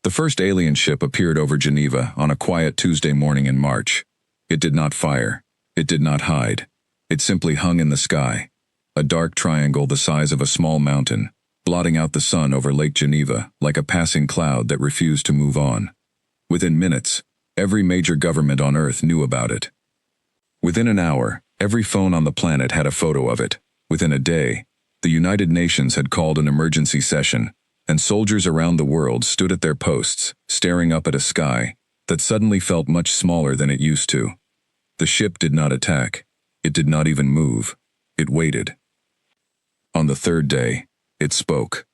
The first alien ship appeared over Geneva on a quiet Tuesday morning in March. It did not fire. It did not hide. It simply hung in the sky, a dark triangle the size of a small mountain, blotting out the sun over Lake Geneva like a passing cloud that refused to move on. Within minutes, every major government on Earth knew about it. Within an hour, every phone on the planet had a photo of it. Within a day, the United Nations had called an emergency session, and soldiers around the world stood at their posts, staring up at a sky that suddenly felt much smaller than it used to. The ship did not attack. It did not even move. It waited. On the third day, it spoke.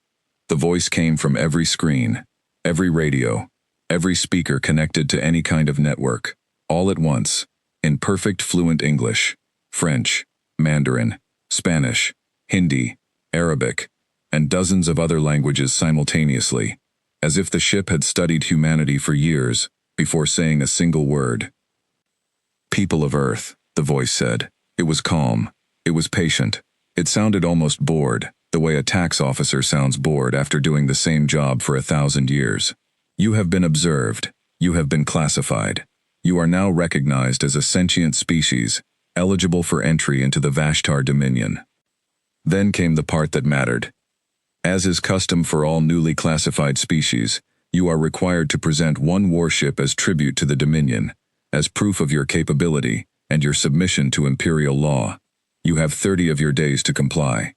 The voice came from every screen, every radio, every speaker connected to any kind of network, all at once, in perfect fluent English, French, Mandarin, Spanish, Hindi, Arabic, and dozens of other languages simultaneously, as if the ship had studied humanity for years before saying a single word. "People of Earth," the voice said. It was calm. It was patient. It sounded almost bored, the way a tax officer sounds bored after doing the same job for 1,000 years. "You have been observed. You have been classified. You are now recognized as a sentient species, eligible for entry into the Vashtar Dominion." Then came the part that mattered. As is custom for all newly classified species, you are required to present one warship as tribute to the Dominion, as proof of your capability and your submission to imperial law. You have 30 of your days to comply.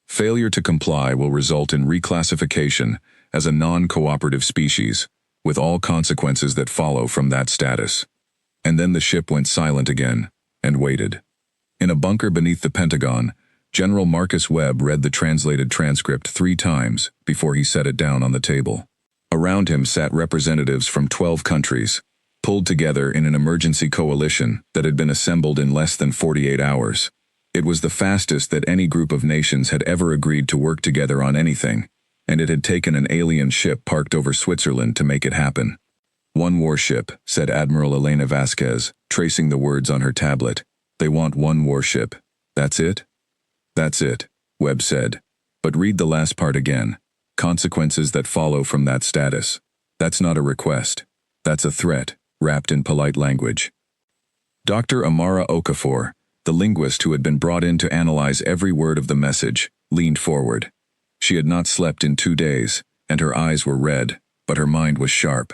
Failure to comply will result in reclassification as a non-cooperative species, with all consequences that follow from that status. And then the ship went silent again, and waited. In a bunker beneath the Pentagon, General Marcus Webb read the translated transcript 3 times before he set it down on the table. Around him sat representatives from 12 countries, pulled together in an emergency coalition that had been assembled in less than 48 hours. It was the fastest that any group of nations had ever agreed to work together on anything, and it had taken an alien ship parked over Switzerland to make it happen. "One warship," said Admiral Elena Vasquez, tracing the words on her tablet. "They want one warship. That's it?" "That's it," Webb said. "But read the last part again. Consequences that follow from that status. That's not a request. That's a threat, wrapped in polite language." Dr. Amara Okafor, the linguist who had been brought in to analyze every word of the message, leaned forward. She had not slept in 2 days, and her eyes were red, but her mind was sharp.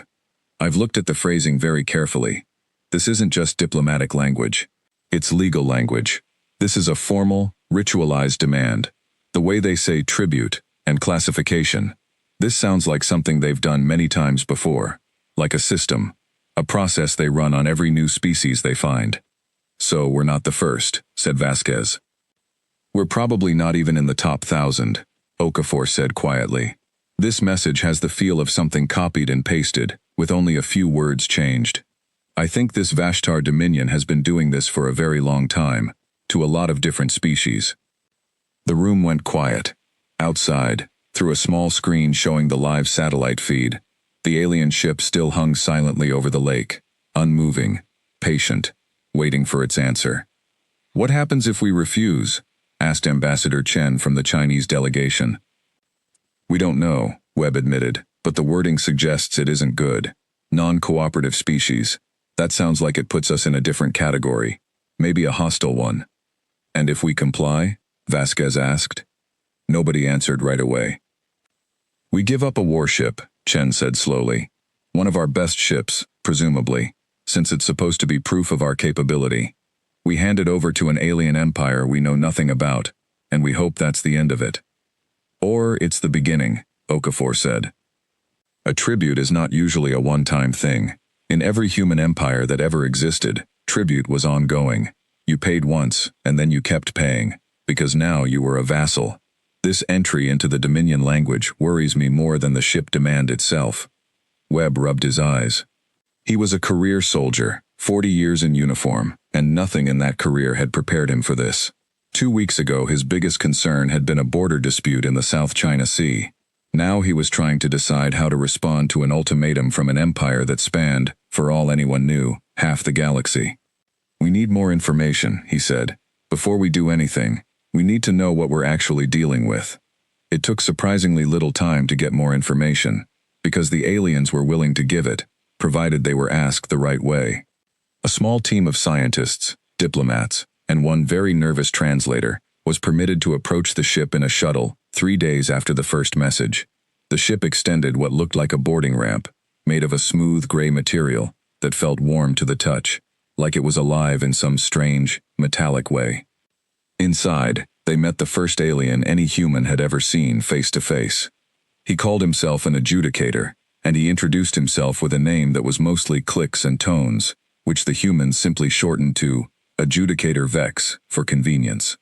"I've looked at the phrasing very carefully. This isn't just diplomatic language. It's legal language. This is a formal, ritualized demand. The way they say tribute and classification. This sounds like something they've done many times before, like a system, a process they run on every new species they find." "So we're not the first," said Vasquez. "We're probably not even in the top 1,000, Okafor said quietly. "This message has the feel of something copied and pasted, with only a few words changed. I think this Vashtar Dominion has been doing this for a very long time, to a lot of different species." The room went quiet. Outside, through a small screen showing the live satellite feed, the alien ship still hung silently over the lake, unmoving, patient, waiting for its answer. "What happens if we refuse?" asked Ambassador Chen from the Chinese delegation. "We don't know," Webb admitted, "but the wording suggests it isn't good. Non-cooperative species. That sounds like it puts us in a different category, maybe a hostile one." "And if we comply?" Vasquez asked. Nobody answered right away. "We give up a warship," Chen said slowly. "One of our best ships, presumably, since it's supposed to be proof of our capability. We hand it over to an alien empire we know nothing about, and we hope that's the end of it." "Or it's the beginning," Okafor said. "A tribute is not usually a one-time thing. In every human empire that ever existed, tribute was ongoing. You paid once, and then you kept paying, because now you were a vassal. This entry into the Dominion language worries me more than the ship demand itself." Webb rubbed his eyes. He was a career soldier, 40 years in uniform, and nothing in that career had prepared him for this. 2 weeks ago, his biggest concern had been a border dispute in the South China Sea. Now he was trying to decide how to respond to an ultimatum from an empire that spanned, for all anyone knew, half the galaxy. "We need more information," he said. "Before we do anything, we need to know what we're actually dealing with." It took surprisingly little time to get more information, because the aliens were willing to give it, provided they were asked the right way. A small team of scientists, diplomats, and one very nervous translator was permitted to approach the ship in a shuttle 3 days after the first message. The ship extended what looked like a boarding ramp, made of a smooth gray material that felt warm to the touch, like it was alive in some strange, metallic way. Inside, they met the first alien any human had ever seen face to face. He called himself an adjudicator, and he introduced himself with a name that was mostly clicks and tones, which the humans simply shortened to Adjudicator Vex for convenience.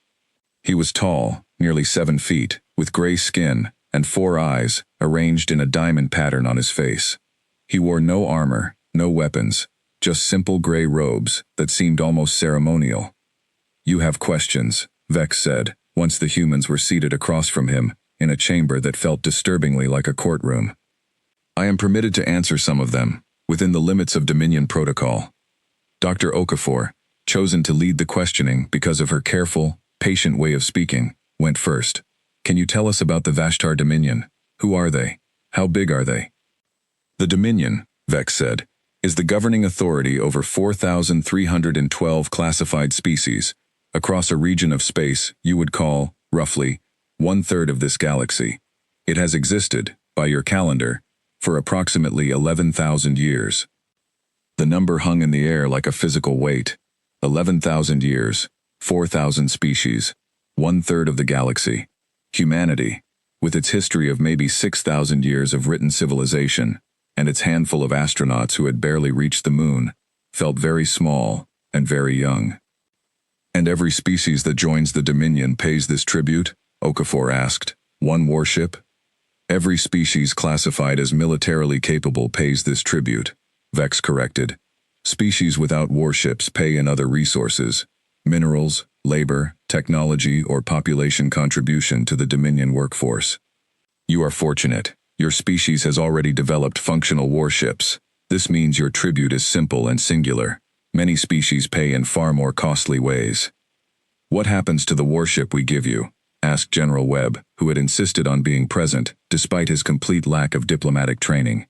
He was tall, nearly 7 feet, with gray skin and 4 eyes arranged in a diamond pattern on his face. He wore no armor, no weapons, just simple gray robes that seemed almost ceremonial. "You have questions," Vex said, once the humans were seated across from him in a chamber that felt disturbingly like a courtroom. "I am permitted to answer some of them, within the limits of Dominion protocol." Dr. Okafor, chosen to lead the questioning because of her careful, patient way of speaking, went first. "Can you tell us about the Vashtar Dominion? Who are they? How big are they?" "The Dominion," Vex said, "is the governing authority over 4,312 classified species, across a region of space you would call, roughly, 1/3 of this galaxy. It has existed, by your calendar, for approximately 11,000 years. The number hung in the air like a physical weight. 11,000 years, 4,000 species, 1/3 of the galaxy. Humanity, with its history of maybe 6,000 years of written civilization, and its handful of astronauts who had barely reached the moon, felt very small and very young." "And every species that joins the Dominion pays this tribute?" Okafor asked. "One warship?" "Every species classified as militarily capable pays this tribute," Vex corrected. "Species without warships pay in other resources, minerals, labor, technology, or population contribution to the Dominion workforce. You are fortunate. Your species has already developed functional warships. This means your tribute is simple and singular. Many species pay in far more costly ways." "What happens to the warship we give you?" asked General Webb, who had insisted on being present, despite his complete lack of diplomatic training.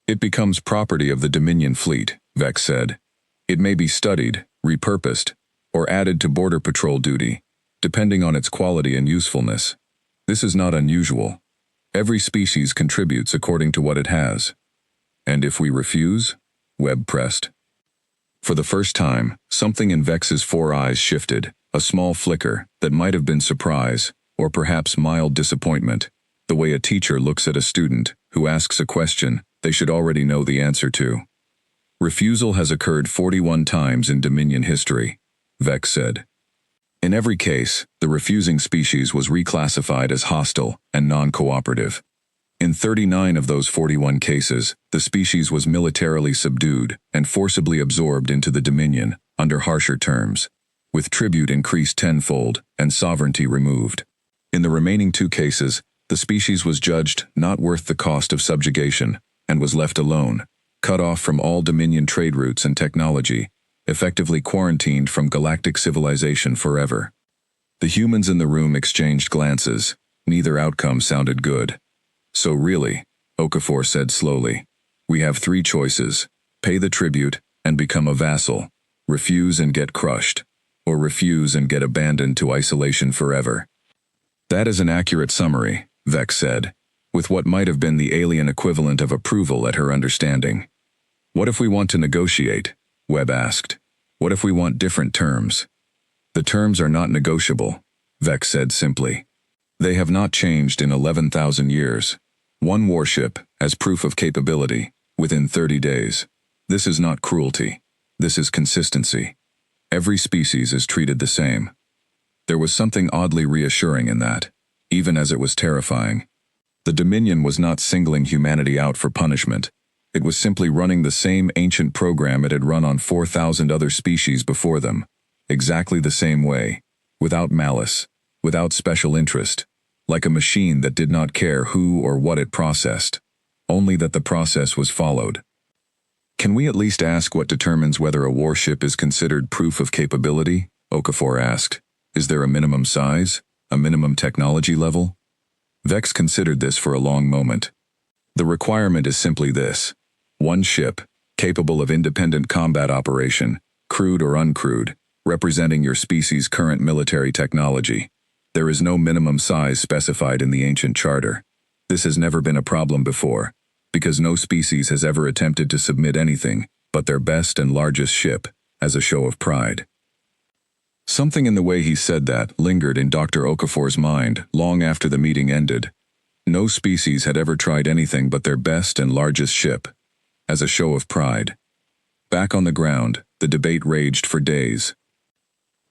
"It becomes property of the Dominion fleet," Vex said. "It may be studied, repurposed, or added to border patrol duty, depending on its quality and usefulness. This is not unusual. Every species contributes according to what it has." "And if we refuse?" Webb pressed. For the first time, something in Vex's 4 eyes shifted, a small flicker that might have been surprise, or perhaps mild disappointment, the way a teacher looks at a student who asks a question they should already know the answer to. "Refusal has occurred 41 times in Dominion history," Vex said. "In every case, the refusing species was reclassified as hostile and non-cooperative. In 39 of those 41 cases, the species was militarily subdued and forcibly absorbed into the Dominion, under harsher terms, with tribute increased tenfold and sovereignty removed. In the remaining 2 cases, the species was judged not worth the cost of subjugation and was left alone, cut off from all Dominion trade routes and technology, effectively quarantined from galactic civilization forever." The humans in the room exchanged glances. Neither outcome sounded good. "So really," Okafor said slowly, "we have 3 choices: pay the tribute and become a vassal, refuse and get crushed, or refuse and get abandoned to isolation forever." "That is an accurate summary," Vex said, with what might have been the alien equivalent of approval at her understanding. "What if we want to negotiate?" Webb asked. "What if we want different terms?" "The terms are not negotiable," Vex said simply. "They have not changed in 11,000 years. 1 warship, as proof of capability, within 30 days. This is not cruelty. This is consistency. Every species is treated the same." There was something oddly reassuring in that, even as it was terrifying. The Dominion was not singling humanity out for punishment. It was simply running the same ancient program it had run on 4,000 other species before them, exactly the same way, without malice, without special interest, like a machine that did not care who or what it processed, only that the process was followed. "Can we at least ask what determines whether a warship is considered proof of capability?" Okafor asked. "Is there a minimum size? A minimum technology level?" Vex considered this for a long moment. The requirement is simply this: one ship, capable of independent combat operation, crewed or uncrewed, representing your species' current military technology. There is no minimum size specified in the ancient charter. This has never been a problem before, because no species has ever attempted to submit anything but their best and largest ship as a show of pride. Something in the way he said that lingered in Dr. Okafor's mind long after the meeting ended. No species had ever tried anything but their best and largest ship as a show of pride. Back on the ground, the debate raged for days.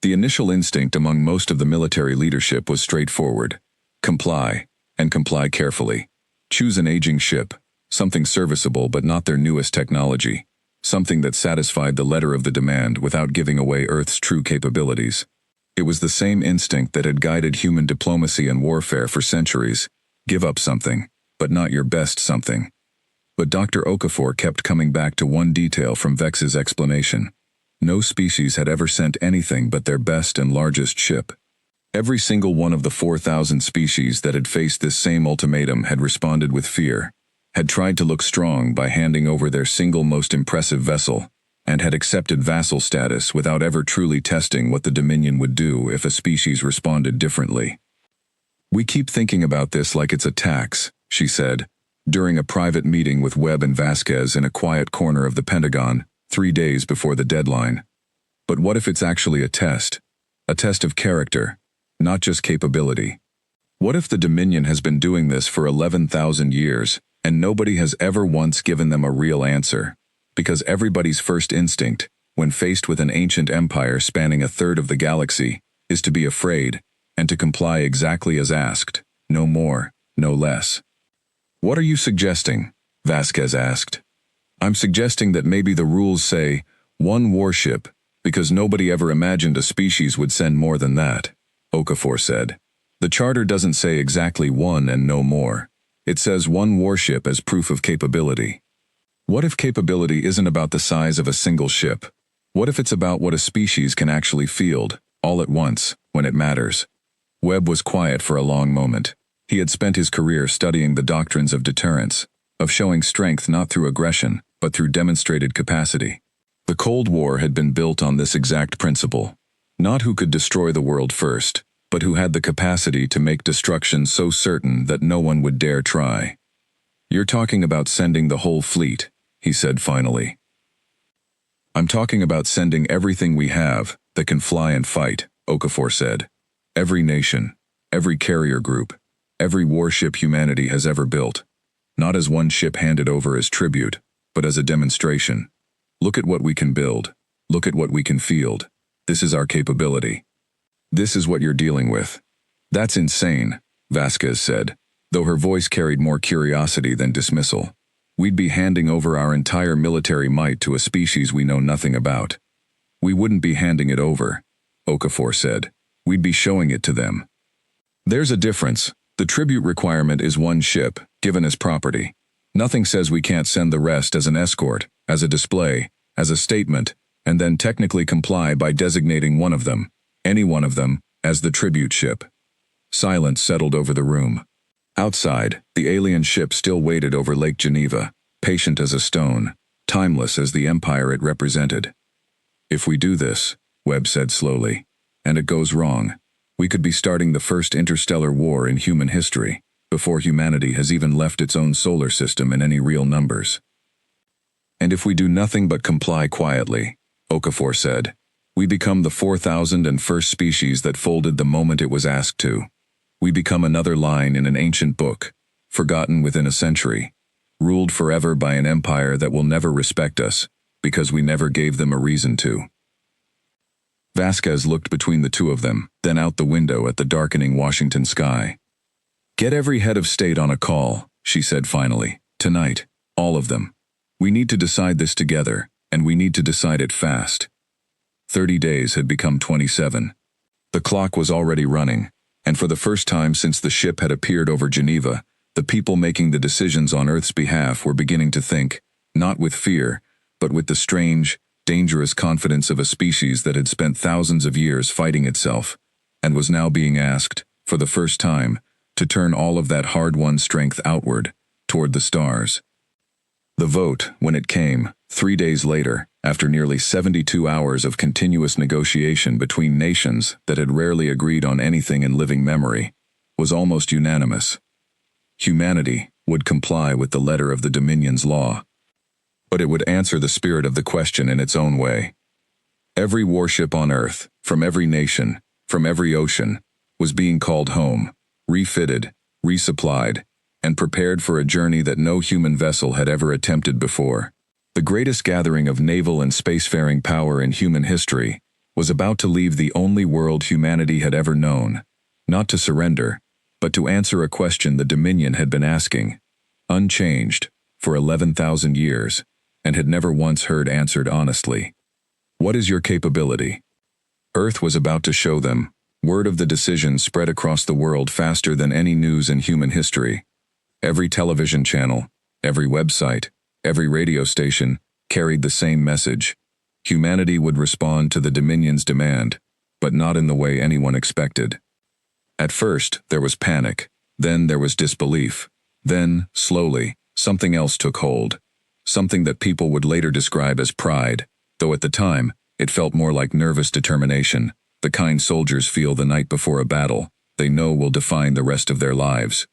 The initial instinct among most of the military leadership was straightforward: comply, and comply carefully. Choose an aging ship, something serviceable but not their newest technology, something that satisfied the letter of the demand without giving away Earth's true capabilities. It was the same instinct that had guided human diplomacy and warfare for centuries: give up something, but not your best something. But Dr. Okafor kept coming back to one detail from Vex's explanation. No species had ever sent anything but their best and largest ship. Every single one of the 4,000 species that had faced this same ultimatum had responded with fear, had tried to look strong by handing over their single most impressive vessel, and had accepted vassal status without ever truly testing what the Dominion would do if a species responded differently. "We keep thinking about this like it's a tax," she said, during a private meeting with Webb and Vasquez in a quiet corner of the Pentagon, 3 days before the deadline. "But what if it's actually a test? A test of character, not just capability? What if the Dominion has been doing this for 11,000 years, and nobody has ever once given them a real answer? Because everybody's first instinct, when faced with an ancient empire spanning a third of the galaxy, is to be afraid, and to comply exactly as asked, no more, no less." "What are you suggesting?" Vasquez asked. "I'm suggesting that maybe the rules say one warship, because nobody ever imagined a species would send more than that," Okafor said. "The charter doesn't say exactly one and no more. It says one warship as proof of capability. What if capability isn't about the size of a single ship? What if it's about what a species can actually field, all at once, when it matters?" Webb was quiet for a long moment. He had spent his career studying the doctrines of deterrence, of showing strength not through aggression, but through demonstrated capacity. The Cold War had been built on this exact principle. Not who could destroy the world first, but who had the capacity to make destruction so certain that no one would dare try. "You're talking about sending the whole fleet," he said finally. "I'm talking about sending everything we have that can fly and fight," Okafor said. "Every nation, every carrier group, every warship humanity has ever built. Not as one ship handed over as tribute, but as a demonstration. Look at what we can build. Look at what we can field. This is our capability. This is what you're dealing with." "That's insane," Vasquez said, though her voice carried more curiosity than dismissal. "We'd be handing over our entire military might to a species we know nothing about." "We wouldn't be handing it over," Okafor said. "We'd be showing it to them." "There's a difference. The tribute requirement is one ship, given as property. Nothing says we can't send the rest as an escort, as a display, as a statement, and then technically comply by designating one of them, any one of them, as the tribute ship." Silence settled over the room. Outside, the alien ship still waited over Lake Geneva, patient as a stone, timeless as the empire it represented. "If we do this," Webb said slowly, "and it goes wrong, we could be starting the first interstellar war in human history, before humanity has even left its own solar system in any real numbers." "And if we do nothing but comply quietly," Okafor said, "we become the 4,001st species that folded the moment it was asked to. We become another line in an ancient book, forgotten within a century, ruled forever by an empire that will never respect us, because we never gave them a reason to." Vasquez looked between the two of them, then out the window at the darkening Washington sky. "Get every head of state on a call," she said finally. "Tonight, all of them. We need to decide this together, and we need to decide it fast." 30 days had become 27. The clock was already running, and for the first time since the ship had appeared over Geneva, the people making the decisions on Earth's behalf were beginning to think, not with fear, but with the strange, dangerous confidence of a species that had spent thousands of years fighting itself, and was now being asked, for the first time, to turn all of that hard-won strength outward, toward the stars. The vote, when it came, 3 days later, after nearly 72 hours of continuous negotiation between nations that had rarely agreed on anything in living memory, was almost unanimous. Humanity would comply with the letter of the Dominion's law, but it would answer the spirit of the question in its own way. Every warship on Earth, from every nation, from every ocean, was being called home, refitted, resupplied, and prepared for a journey that no human vessel had ever attempted before. The greatest gathering of naval and spacefaring power in human history was about to leave the only world humanity had ever known, not to surrender, but to answer a question the Dominion had been asking, unchanged, for 11,000 years, and had never once heard answered honestly. What is your capability? Earth was about to show them. Word of the decision spread across the world faster than any news in human history. Every television channel, every website, every radio station carried the same message. Humanity would respond to the Dominion's demand, but not in the way anyone expected. At first, there was panic. Then there was disbelief. Then, slowly, something else took hold. Something that people would later describe as pride, though at the time, it felt more like nervous determination, the kind soldiers feel the night before a battle they know will define the rest of their lives.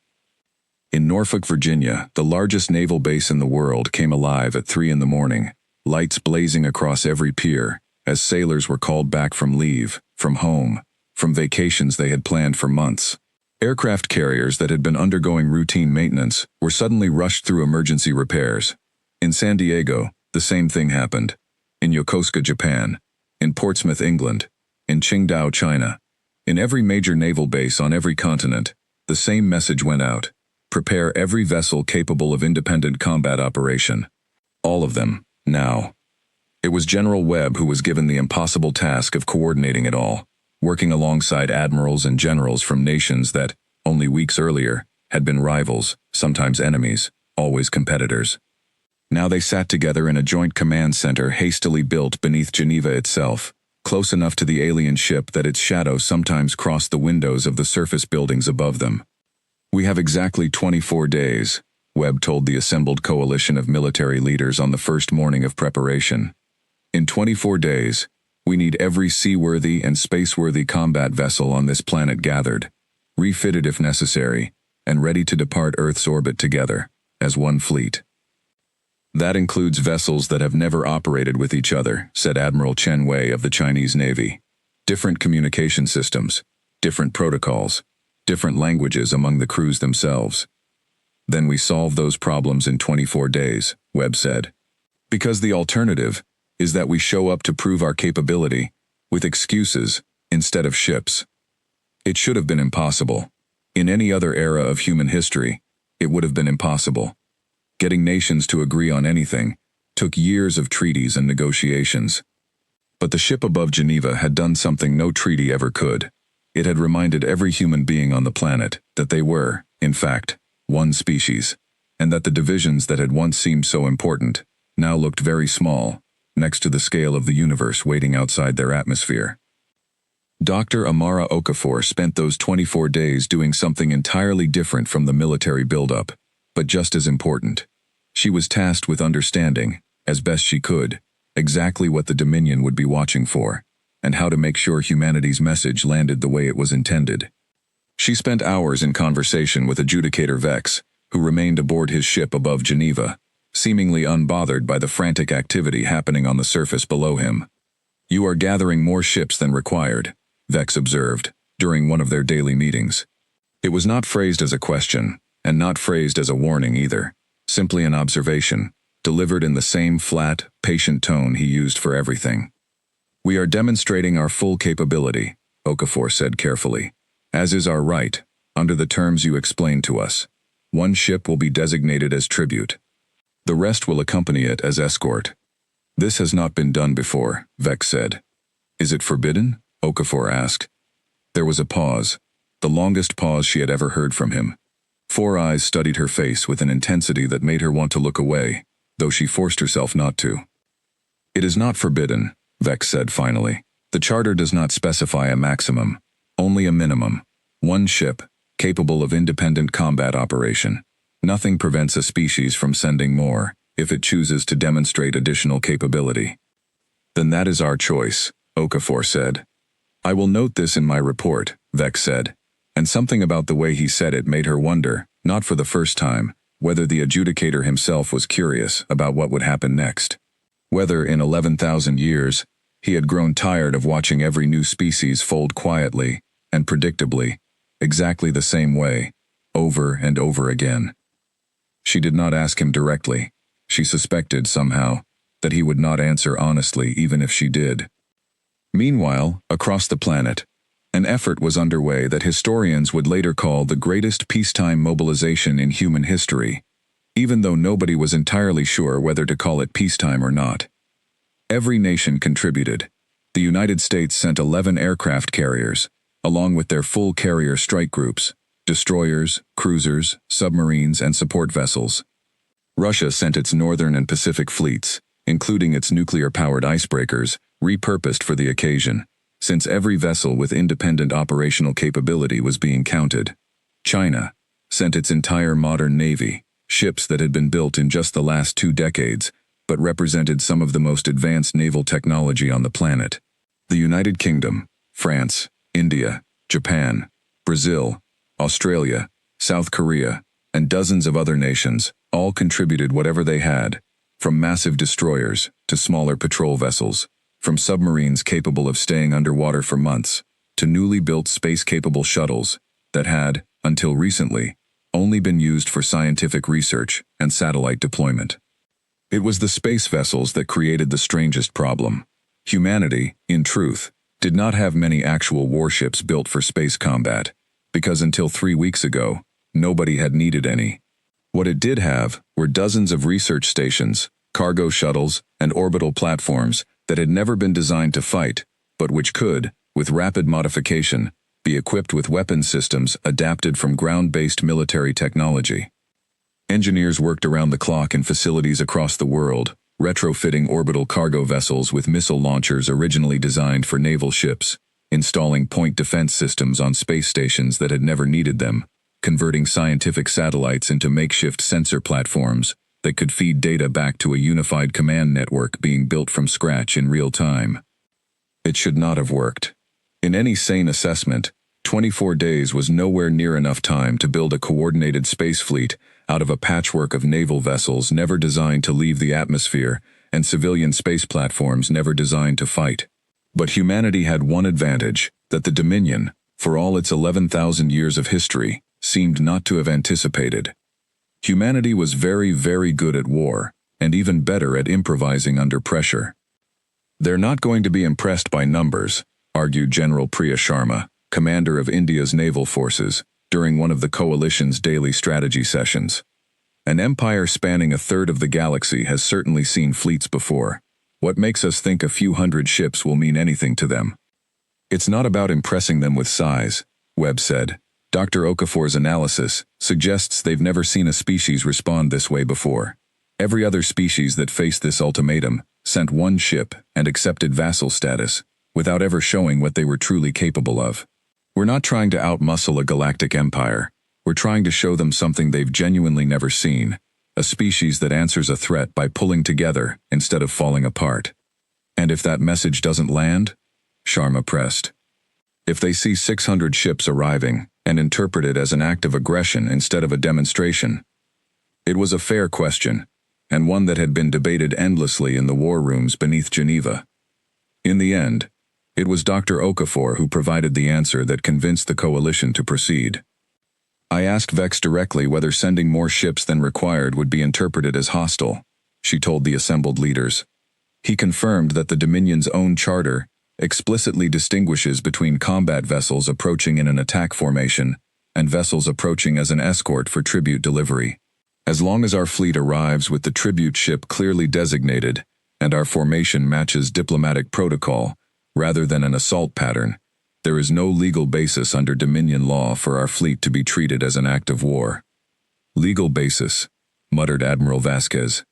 In Norfolk, Virginia, the largest naval base in the world came alive at 3 a.m, lights blazing across every pier, as sailors were called back from leave, from home, from vacations they had planned for months. Aircraft carriers that had been undergoing routine maintenance were suddenly rushed through emergency repairs. In San Diego, the same thing happened. In Yokosuka, Japan. In Portsmouth, England. In Qingdao, China. In every major naval base on every continent, the same message went out. Prepare every vessel capable of independent combat operation. All of them, now. It was General Webb who was given the impossible task of coordinating it all, working alongside admirals and generals from nations that, only weeks earlier, had been rivals, sometimes enemies, always competitors. Now they sat together in a joint command center hastily built beneath Geneva itself, close enough to the alien ship that its shadow sometimes crossed the windows of the surface buildings above them. We have exactly 24 days, Webb told the assembled coalition of military leaders on the first morning of preparation. In 24 days, we need every seaworthy and spaceworthy combat vessel on this planet gathered, refitted if necessary, and ready to depart Earth's orbit together, as one fleet. That includes vessels that have never operated with each other, said Admiral Chen Wei of the Chinese Navy. Different communication systems, different protocols, different languages among the crews themselves. Then we solve those problems in 24 days, Webb said. Because the alternative is that we show up to prove our capability, with excuses, instead of ships. It should have been impossible. In any other era of human history, it would have been impossible. Getting nations to agree on anything took years of treaties and negotiations. But the ship above Geneva had done something no treaty ever could. It had reminded every human being on the planet that they were, in fact, one species, and that the divisions that had once seemed so important now looked very small, next to the scale of the universe waiting outside their atmosphere. Dr. Amara Okafor spent those 24 days doing something entirely different from the military buildup, but just as important. She was tasked with understanding, as best she could, exactly what the Dominion would be watching for, and how to make sure humanity's message landed the way it was intended. She spent hours in conversation with Adjudicator Vex, who remained aboard his ship above Geneva, seemingly unbothered by the frantic activity happening on the surface below him. "You are gathering more ships than required," Vex observed, during one of their daily meetings. It was not phrased as a question, and not phrased as a warning either, simply an observation, delivered in the same flat, patient tone he used for everything. "We are demonstrating our full capability," Okafor said carefully, "as is our right, under the terms you explained to us. One ship will be designated as tribute. The rest will accompany it as escort." "This has not been done before," Vex said. "Is it forbidden?" Okafor asked. There was a pause, the longest pause she had ever heard from him. 4 eyes studied her face with an intensity that made her want to look away, though she forced herself not to. "It is not forbidden," Vex said finally. "The charter does not specify a maximum, only a minimum. One ship, capable of independent combat operation. Nothing prevents a species from sending more, if it chooses to demonstrate additional capability. Then that is our choice, Okafor said. I will note this in my report, Vex said. And something about the way he said it made her wonder, not for the first time, whether the adjudicator himself was curious about what would happen next. Whether in 11,000 years, he had grown tired of watching every new species fold quietly and predictably, exactly the same way, over and over again. She did not ask him directly. She suspected, somehow, that he would not answer honestly even if she did. Meanwhile, across the planet, an effort was underway that historians would later call the greatest peacetime mobilization in human history, even though nobody was entirely sure whether to call it peacetime or not. Every nation contributed. The United States sent 11 aircraft carriers, along with their full carrier strike groups, destroyers, cruisers, submarines, and support vessels. Russia sent its northern and Pacific fleets, including its nuclear-powered icebreakers, repurposed for the occasion, since every vessel with independent operational capability was being counted. China sent its entire modern navy, ships that had been built in just the last 2 decades, but represented some of the most advanced naval technology on the planet. The United Kingdom, France, India, Japan, Brazil, Australia, South Korea, and dozens of other nations all contributed whatever they had, from massive destroyers to smaller patrol vessels, from submarines capable of staying underwater for months, to newly built space-capable shuttles that had, until recently, only been used for scientific research and satellite deployment. It was the space vessels that created the strangest problem. Humanity, in truth, did not have many actual warships built for space combat, because until 3 weeks ago, nobody had needed any. What it did have were dozens of research stations, cargo shuttles, and orbital platforms that had never been designed to fight, but which could, with rapid modification, be equipped with weapon systems adapted from ground-based military technology. Engineers worked around the clock in facilities across the world, retrofitting orbital cargo vessels with missile launchers originally designed for naval ships, installing point defense systems on space stations that had never needed them, converting scientific satellites into makeshift sensor platforms that could feed data back to a unified command network being built from scratch in real time. It should not have worked. In any sane assessment, 24 days was nowhere near enough time to build a coordinated space fleet out of a patchwork of naval vessels never designed to leave the atmosphere and civilian space platforms never designed to fight. But humanity had one advantage that the Dominion, for all its 11,000 years of history, seemed not to have anticipated. Humanity was very, very good at war, and even better at improvising under pressure. They're not going to be impressed by numbers, argued General Priya Sharma, commander of India's naval forces, during one of the coalition's daily strategy sessions. An empire spanning a third of the galaxy has certainly seen fleets before. What makes us think a few hundred ships will mean anything to them? It's not about impressing them with size, Webb said. Dr. Okafor's analysis suggests they've never seen a species respond this way before. Every other species that faced this ultimatum sent one ship and accepted vassal status, without ever showing what they were truly capable of. We're not trying to outmuscle a galactic empire. We're trying to show them something they've genuinely never seen, a species that answers a threat by pulling together instead of falling apart. And if that message doesn't land? Sharma pressed. If they see 600 ships arriving and interpret it as an act of aggression instead of a demonstration? It was a fair question, and one that had been debated endlessly in the war rooms beneath Geneva. In the end, it was Dr. Okafor who provided the answer that convinced the coalition to proceed. I asked Vex directly whether sending more ships than required would be interpreted as hostile, she told the assembled leaders. He confirmed that the Dominion's own charter explicitly distinguishes between combat vessels approaching in an attack formation and vessels approaching as an escort for tribute delivery. As long as our fleet arrives with the tribute ship clearly designated and our formation matches diplomatic protocol rather than an assault pattern, there is no legal basis under Dominion law for our fleet to be treated as an act of war. Legal basis, muttered Admiral Vasquez.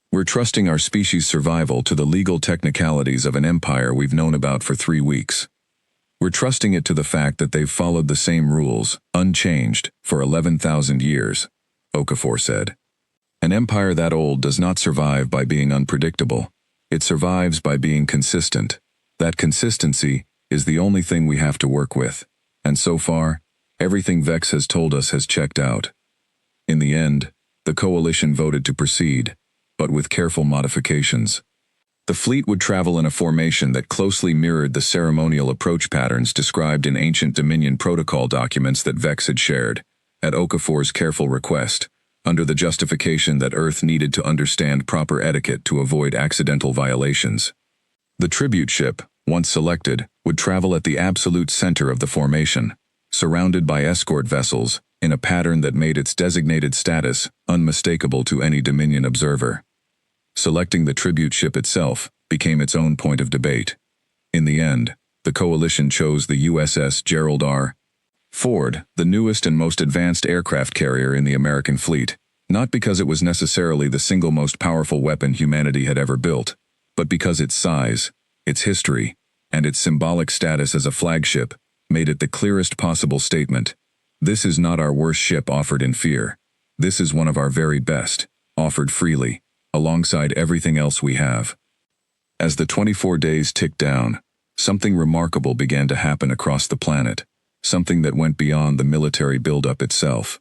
We're trusting our species' survival to the legal technicalities of an empire we've known about for 3 weeks. We're trusting it to the fact that they've followed the same rules, unchanged, for 11,000 years. Okafor said. An empire that old does not survive by being unpredictable. It survives by being consistent. That consistency is the only thing we have to work with. And so far, everything Vex has told us has checked out. In the end, the coalition voted to proceed, but with careful modifications. The fleet would travel in a formation that closely mirrored the ceremonial approach patterns described in ancient Dominion protocol documents that Vex had shared, at Okafor's careful request, under the justification that Earth needed to understand proper etiquette to avoid accidental violations. The tribute ship, once selected, would travel at the absolute center of the formation, surrounded by escort vessels, in a pattern that made its designated status unmistakable to any Dominion observer. Selecting the tribute ship itself became its own point of debate. In the end, the coalition chose the USS Gerald R. Ford, the newest and most advanced aircraft carrier in the American fleet, not because it was necessarily the single most powerful weapon humanity had ever built, but because its size, its history, and its symbolic status as a flagship made it the clearest possible statement. This is not our worst ship offered in fear. This is one of our very best, offered freely, alongside everything else we have. As the 24 days ticked down, something remarkable began to happen across the planet, something that went beyond the military buildup itself.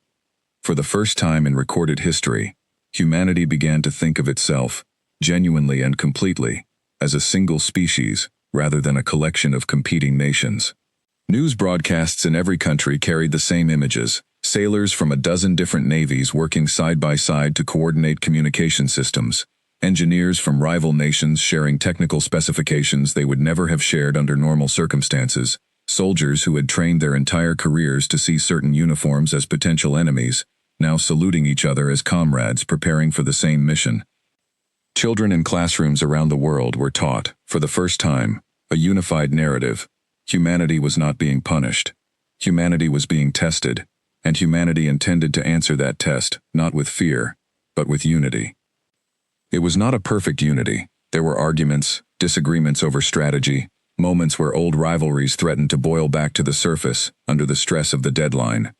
For the first time in recorded history, humanity began to think of itself, genuinely and completely, as a single species, rather than a collection of competing nations. News broadcasts in every country carried the same images: sailors from a dozen different navies working side by side to coordinate communication systems, engineers from rival nations sharing technical specifications they would never have shared under normal circumstances, soldiers who had trained their entire careers to see certain uniforms as potential enemies, now saluting each other as comrades preparing for the same mission. Children in classrooms around the world were taught, for the first time, a unified narrative. Humanity was not being punished. Humanity was being tested, and humanity intended to answer that test, not with fear, but with unity. It was not a perfect unity. There were arguments, disagreements over strategy, moments where old rivalries threatened to boil back to the surface under the stress of the deadline.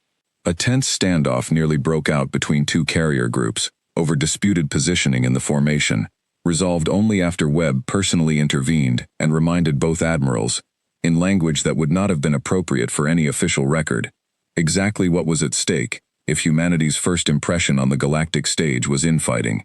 A tense standoff nearly broke out between two carrier groups over disputed positioning in the formation, resolved only after Webb personally intervened and reminded both admirals, in language that would not have been appropriate for any official record, exactly what was at stake if humanity's first impression on the galactic stage was infighting.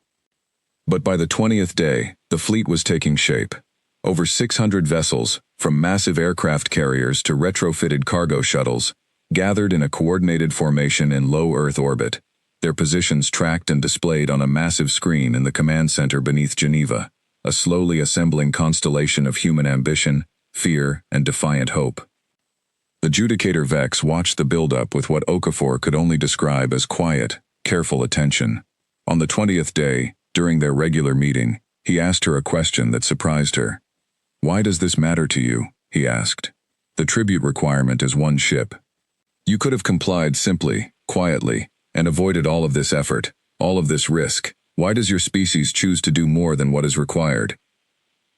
But by the 20th day, the fleet was taking shape. Over 600 vessels, from massive aircraft carriers to retrofitted cargo shuttles, gathered in a coordinated formation in low Earth orbit, their positions tracked and displayed on a massive screen in the command center beneath Geneva, a slowly assembling constellation of human ambition, fear, and defiant hope. The Judicator Vex watched the buildup with what Okafor could only describe as quiet, careful attention. On the 20th day, during their regular meeting, he asked her a question that surprised her. "Why does this matter to you?" he asked. "The tribute requirement is one ship. You could have complied simply, quietly, and avoided all of this effort, all of this risk. Why does your species choose to do more than what is required?"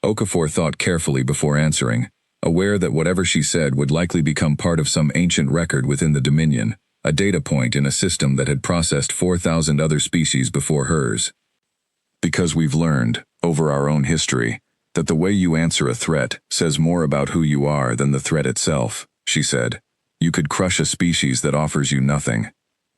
Okafor thought carefully before answering, aware that whatever she said would likely become part of some ancient record within the Dominion, a data point in a system that had processed 4,000 other species before hers. "Because we've learned, over our own history, that the way you answer a threat says more about who you are than the threat itself," she said. "You could crush a species that offers you nothing.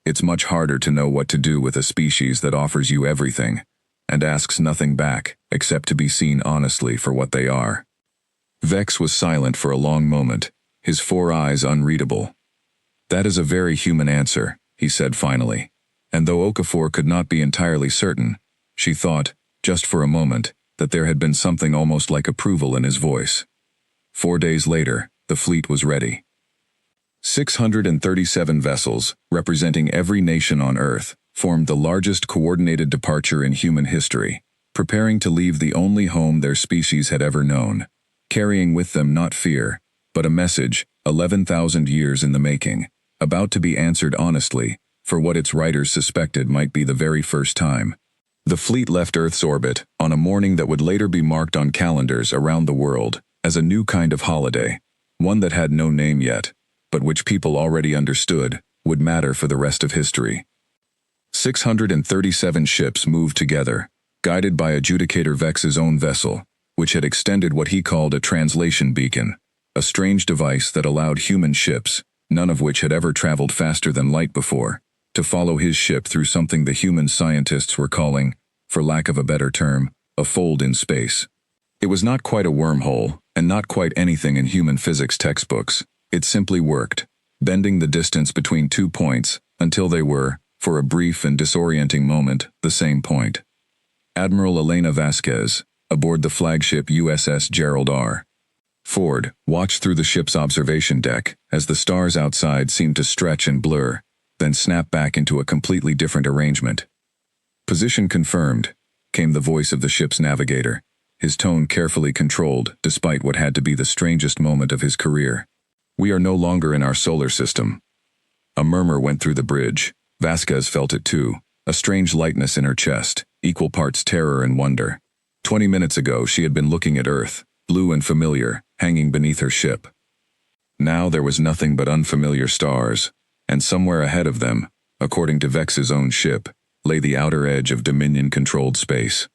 It's much harder to know what to do with a species that offers you everything, and asks nothing back, except to be seen honestly for what they are." Vex was silent for a long moment, his 4 eyes unreadable. "That is a very human answer," he said finally, and though Okafor could not be entirely certain, she thought, just for a moment, that there had been something almost like approval in his voice. 4 days later, the fleet was ready. 637 vessels, representing every nation on Earth, formed the largest coordinated departure in human history, preparing to leave the only home their species had ever known, carrying with them not fear, but a message, 11,000 years in the making, about to be answered honestly, for what its writers suspected might be the very first time. The fleet left Earth's orbit on a morning that would later be marked on calendars around the world as a new kind of holiday, one that had no name yet, but which people already understood would matter for the rest of history. 637 ships moved together, guided by Adjudicator Vex's own vessel, which had extended what he called a translation beacon, a strange device that allowed human ships, none of which had ever traveled faster than light before, to follow his ship through something the human scientists were calling, for lack of a better term, a fold in space. It was not quite a wormhole, and not quite anything in human physics textbooks. It simply worked, bending the distance between 2 points until they were, for a brief and disorienting moment, the same point. Admiral Elena Vasquez, aboard the flagship USS Gerald R. Ford, watched through the ship's observation deck as the stars outside seemed to stretch and blur, then snap back into a completely different arrangement. "Position confirmed," came the voice of the ship's navigator, his tone carefully controlled despite what had to be the strangest moment of his career. "We are no longer in our solar system." A murmur went through the bridge. Vasquez felt it too, a strange lightness in her chest, equal parts terror and wonder. 20 minutes ago she had been looking at Earth, blue and familiar, hanging beneath her ship. Now there was nothing but unfamiliar stars, and somewhere ahead of them, according to Vex's own ship, lay the outer edge of Dominion-controlled space.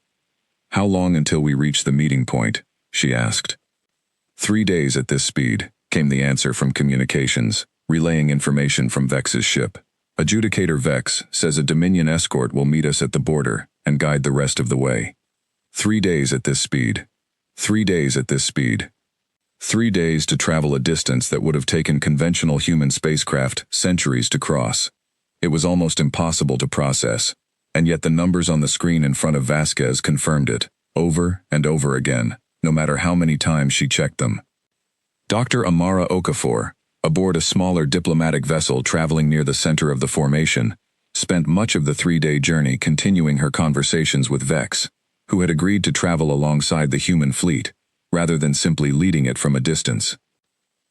"How long until we reach the meeting point?" she asked. 3 days at this speed, came the answer from communications, relaying information from Vex's ship. "Adjudicator Vex says a Dominion escort will meet us at the border and guide the rest of the way." 3 days at this speed. 3 days at this speed. 3 days to travel a distance that would have taken conventional human spacecraft centuries to cross. It was almost impossible to process, and yet the numbers on the screen in front of Vasquez confirmed it, over and over again, no matter how many times she checked them. Dr. Amara Okafor, aboard a smaller diplomatic vessel traveling near the center of the formation, spent much of the 3-day journey continuing her conversations with Vex, who had agreed to travel alongside the human fleet, rather than simply leading it from a distance.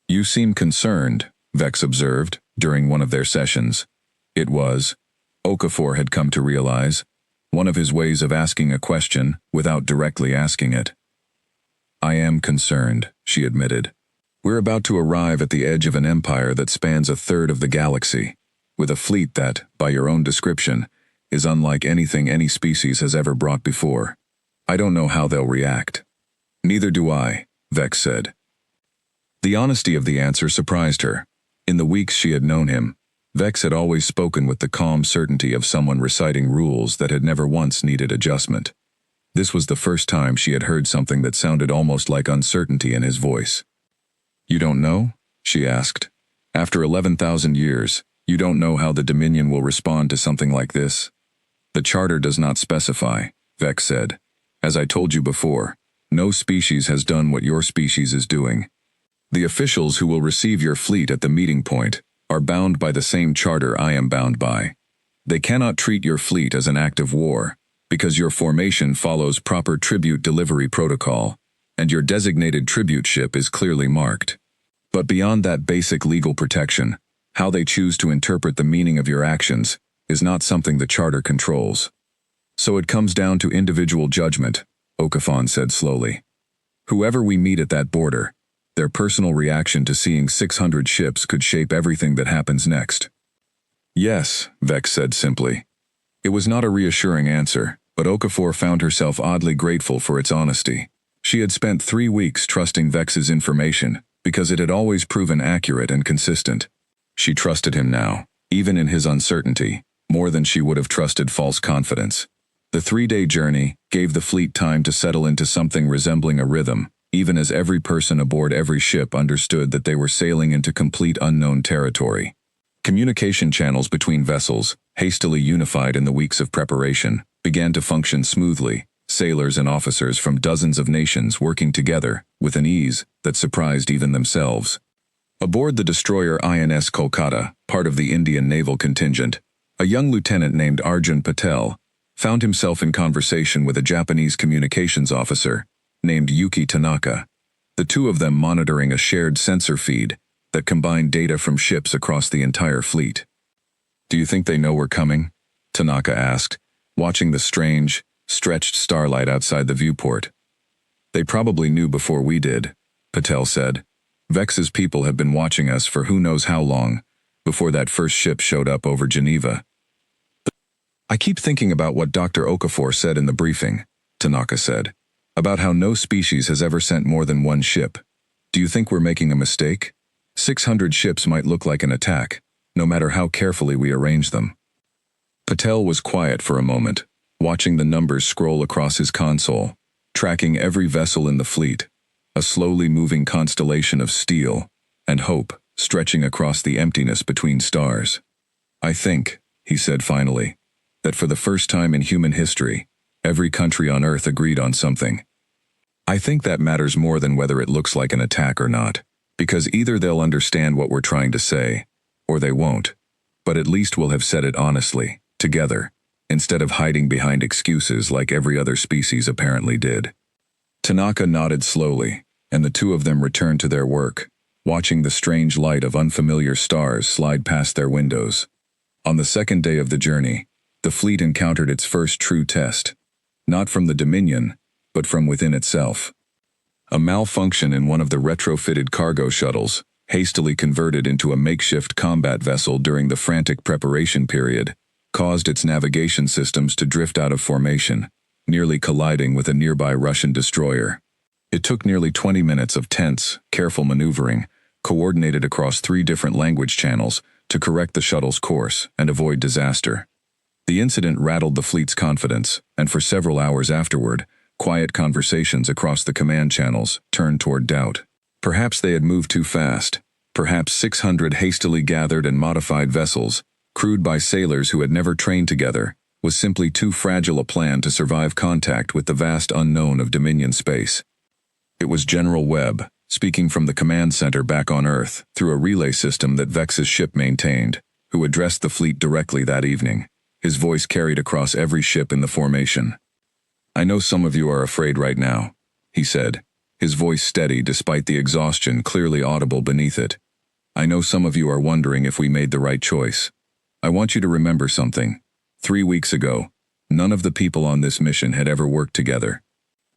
"You seem concerned," Vex observed, during one of their sessions. It was, Okafor had come to realize, one of his ways of asking a question without directly asking it. "I am concerned," she admitted. "We're about to arrive at the edge of an empire that spans a third of the galaxy, with a fleet that, by your own description, is unlike anything any species has ever brought before. I don't know how they'll react." "Neither do I," Vex said. The honesty of the answer surprised her. In the weeks she had known him, Vex had always spoken with the calm certainty of someone reciting rules that had never once needed adjustment. This was the first time she had heard something that sounded almost like uncertainty in his voice. "You don't know?" she asked. "After 11,000 years, you don't know how the Dominion will respond to something like this?" "The Charter does not specify," Vex said. "As I told you before, no species has done what your species is doing. The officials who will receive your fleet at the meeting point are bound by the same charter I am bound by. They cannot treat your fleet as an act of war, because your formation follows proper tribute delivery protocol, and your designated tribute ship is clearly marked. But beyond that basic legal protection, how they choose to interpret the meaning of your actions is not something the charter controls. So it comes down to individual judgment," Okafor said slowly. "Whoever we meet at that border, their personal reaction to seeing 600 ships could shape everything that happens next." "Yes," Vex said simply. It was not a reassuring answer, but Okafor found herself oddly grateful for its honesty. She had spent 3 weeks trusting Vex's information because it had always proven accurate and consistent. She trusted him now, even in his uncertainty, more than she would have trusted false confidence. The 3-day journey gave the fleet time to settle into something resembling a rhythm, even as every person aboard every ship understood that they were sailing into complete unknown territory. Communication channels between vessels, hastily unified in the weeks of preparation, began to function smoothly, sailors and officers from dozens of nations working together with an ease that surprised even themselves. Aboard the destroyer INS Kolkata, part of the Indian naval contingent, a young lieutenant named Arjun Patel found himself in conversation with a Japanese communications officer named Yuki Tanaka, the two of them monitoring a shared sensor feed that combined data from ships across the entire fleet. "Do you think they know we're coming?" Tanaka asked, watching the strange, stretched starlight outside the viewport. "They probably knew before we did," Patel said. "Vex's people have been watching us for who knows how long, before that first ship showed up over Geneva." I keep thinking about what Dr. Okafor said in the briefing, Tanaka said, about how no species has ever sent more than one ship. Do you think we're making a mistake? 600 ships might look like an attack, no matter how carefully we arrange them. Patel was quiet for a moment, watching the numbers scroll across his console, tracking every vessel in the fleet, a slowly moving constellation of steel and hope stretching across the emptiness between stars. I think, he said finally, that for the first time in human history, every country on Earth agreed on something. I think that matters more than whether it looks like an attack or not, because either they'll understand what we're trying to say, or they won't, but at least we'll have said it honestly, together, instead of hiding behind excuses like every other species apparently did. Tanaka nodded slowly, and the two of them returned to their work, watching the strange light of unfamiliar stars slide past their windows. On the second day of the journey, the fleet encountered its first true test, not from the Dominion, but from within itself. A malfunction in one of the retrofitted cargo shuttles, hastily converted into a makeshift combat vessel during the frantic preparation period, caused its navigation systems to drift out of formation, nearly colliding with a nearby Russian destroyer. It took nearly 20 minutes of tense, careful maneuvering, coordinated across 3 different language channels, to correct the shuttle's course and avoid disaster. The incident rattled the fleet's confidence, and for several hours afterward, quiet conversations across the command channels turned toward doubt. Perhaps they had moved too fast. Perhaps 600 hastily gathered and modified vessels, crewed by sailors who had never trained together, was simply too fragile a plan to survive contact with the vast unknown of Dominion space. It was General Webb, speaking from the command center back on Earth through a relay system that Vex's ship maintained, who addressed the fleet directly that evening, his voice carried across every ship in the formation. I know some of you are afraid right now, he said, his voice steady despite the exhaustion clearly audible beneath it. I know some of you are wondering if we made the right choice. I want you to remember something. 3 weeks ago, none of the people on this mission had ever worked together.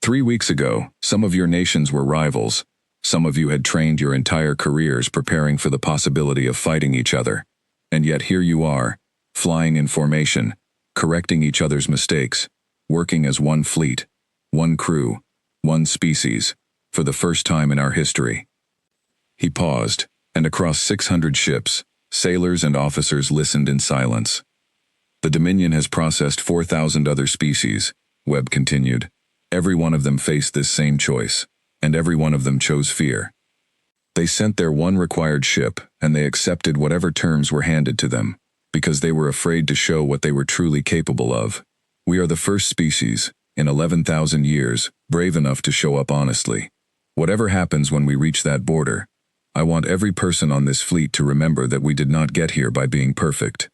3 weeks ago, some of your nations were rivals. Some of you had trained your entire careers preparing for the possibility of fighting each other. And yet here you are, flying in formation, correcting each other's mistakes, working as one fleet, one crew, one species, for the first time in our history. He paused, and across 600 ships, sailors and officers listened in silence. The Dominion has processed 4,000 other species, Webb continued. Every one of them faced this same choice, and every one of them chose fear. They sent their one required ship, and they accepted whatever terms were handed to them, because they were afraid to show what they were truly capable of. We are the first species, in 11,000 years, brave enough to show up honestly. Whatever happens when we reach that border, I want every person on this fleet to remember that we did not get here by being perfect.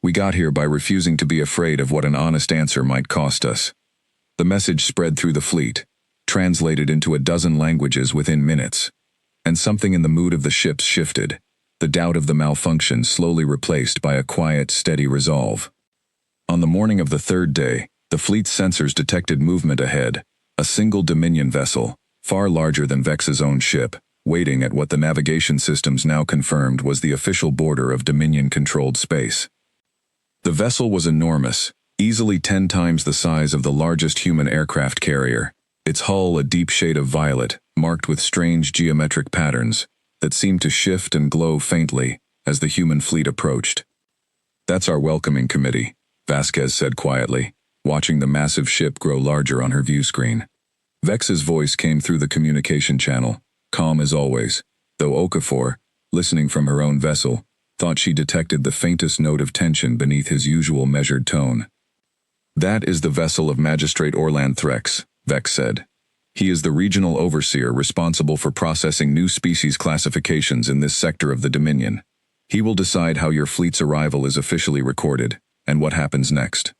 We got here by refusing to be afraid of what an honest answer might cost us. The message spread through the fleet, translated into a dozen languages within minutes, and something in the mood of the ships shifted, the doubt of the malfunction slowly replaced by a quiet, steady resolve. On the morning of the third day, the fleet's sensors detected movement ahead, a single Dominion vessel, far larger than Vex's own ship, waiting at what the navigation systems now confirmed was the official border of Dominion-controlled space. The vessel was enormous, easily 10 times the size of the largest human aircraft carrier, its hull a deep shade of violet, marked with strange geometric patterns that seemed to shift and glow faintly as the human fleet approached. That's our welcoming committee, Vasquez said quietly, watching the massive ship grow larger on her view screen. Vex's voice came through the communication channel, calm as always, though Okafor, listening from her own vessel, thought she detected the faintest note of tension beneath his usual measured tone. That is the vessel of Magistrate Orland Threx, Vex said. He is the regional overseer responsible for processing new species classifications in this sector of the Dominion. He will decide how your fleet's arrival is officially recorded, and what happens next.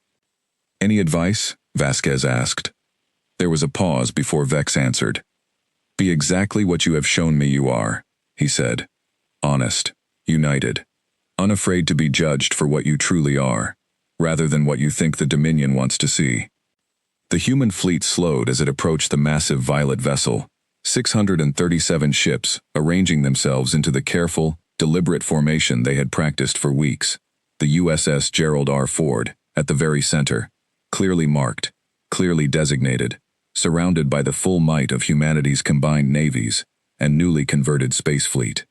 Any advice? Vasquez asked. There was a pause before Vex answered. Be exactly what you have shown me you are, he said. Honest, united, unafraid to be judged for what you truly are, rather than what you think the Dominion wants to see. The human fleet slowed as it approached the massive violet vessel, 637 ships arranging themselves into the careful, deliberate formation they had practiced for weeks. The USS Gerald R. Ford, at the very center, clearly marked, clearly designated, surrounded by the full might of humanity's combined navies and newly converted space fleet.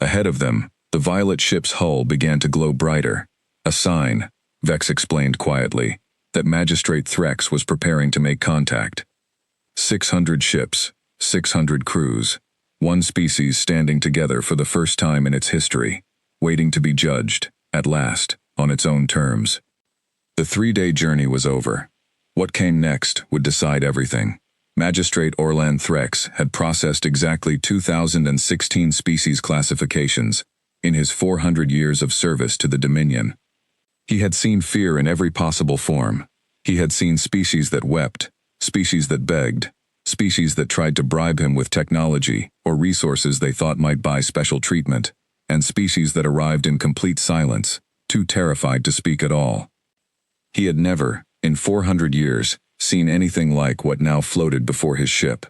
Ahead of them, the violet ship's hull began to glow brighter, a sign, Vex explained quietly, that Magistrate Threx was preparing to make contact. 600 ships, 600 crews, one species standing together for the first time in its history, waiting to be judged, at last, on its own terms. The 3-day journey was over. What came next would decide everything. Magistrate Orlan Threx had processed exactly 2016 species classifications in his 400 years of service to the Dominion. He had seen fear in every possible form. He had seen species that wept, species that begged, species that tried to bribe him with technology or resources they thought might buy special treatment, and species that arrived in complete silence, too terrified to speak at all. He had never, in 400 years, seen anything like what now floated before his ship.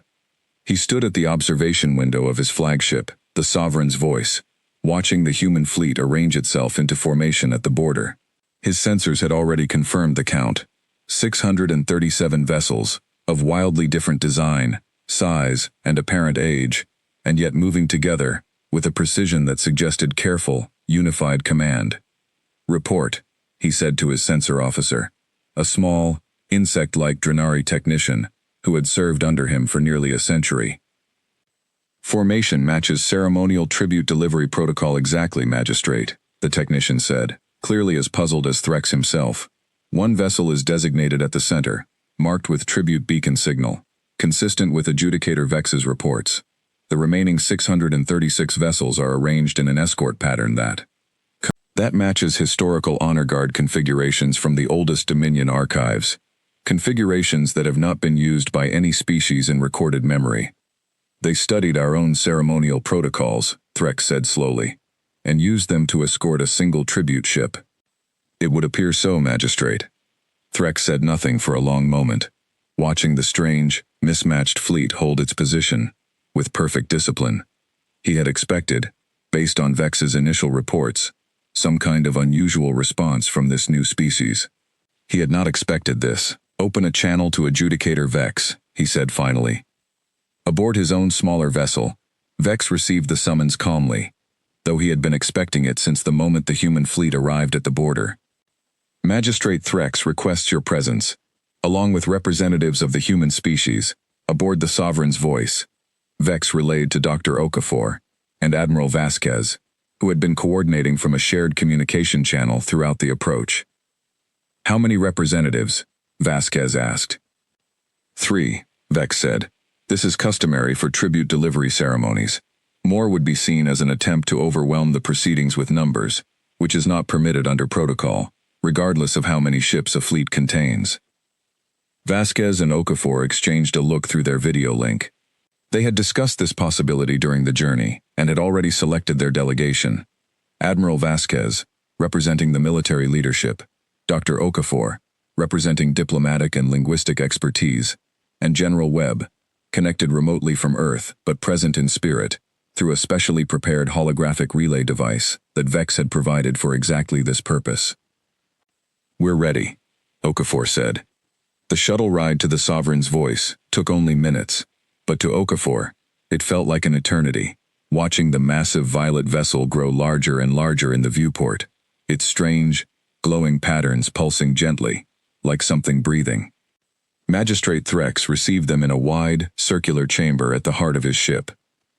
He stood at the observation window of his flagship, the Sovereign's Voice, watching the human fleet arrange itself into formation at the border. His sensors had already confirmed the count: 637 vessels, of wildly different design, size, and apparent age, and yet moving together, with a precision that suggested careful, unified command. "Report," he said to his sensor officer, a small, insect-like Drenari technician who had served under him for nearly a century. "Formation matches ceremonial tribute delivery protocol exactly, Magistrate," the technician said, clearly as puzzled as Threx himself. "One vessel is designated at the center, marked with tribute beacon signal, consistent with Adjudicator Vex's reports. The remaining 636 vessels are arranged in an escort pattern that matches historical honor guard configurations from the oldest Dominion archives, configurations that have not been used by any species in recorded memory. They studied our own ceremonial protocols," Threx said slowly, "and used them to escort a single tribute ship." "It would appear so, Magistrate." Threx said nothing for a long moment, watching the strange, mismatched fleet hold its position, with perfect discipline. He had expected, based on Vex's initial reports, some kind of unusual response from this new species. He had not expected this. "Open a channel to Adjudicator Vex," he said finally. Aboard his own smaller vessel, Vex received the summons calmly, though he had been expecting it since the moment the human fleet arrived at the border. "Magistrate Threx requests your presence, along with representatives of the human species, aboard the Sovereign's Voice," Vex relayed to Dr. Okafor and Admiral Vasquez, who had been coordinating from a shared communication channel throughout the approach. "How many representatives?" Vasquez asked. 3, Vex said. "This is customary for tribute delivery ceremonies. More would be seen as an attempt to overwhelm the proceedings with numbers, which is not permitted under protocol, regardless of how many ships a fleet contains." Vasquez and Okafor exchanged a look through their video link. They had discussed this possibility during the journey, and had already selected their delegation. Admiral Vasquez, representing the military leadership, Dr. Okafor, representing diplomatic and linguistic expertise, and General Webb, connected remotely from Earth but present in spirit, through a specially prepared holographic relay device that Vex had provided for exactly this purpose. "We're ready," Okafor said. The shuttle ride to the Sovereign's Voice took only minutes, but to Okafor, it felt like an eternity, watching the massive violet vessel grow larger and larger in the viewport, its strange, glowing patterns pulsing gently, like something breathing. Magistrate Threx received them in a wide, circular chamber at the heart of his ship,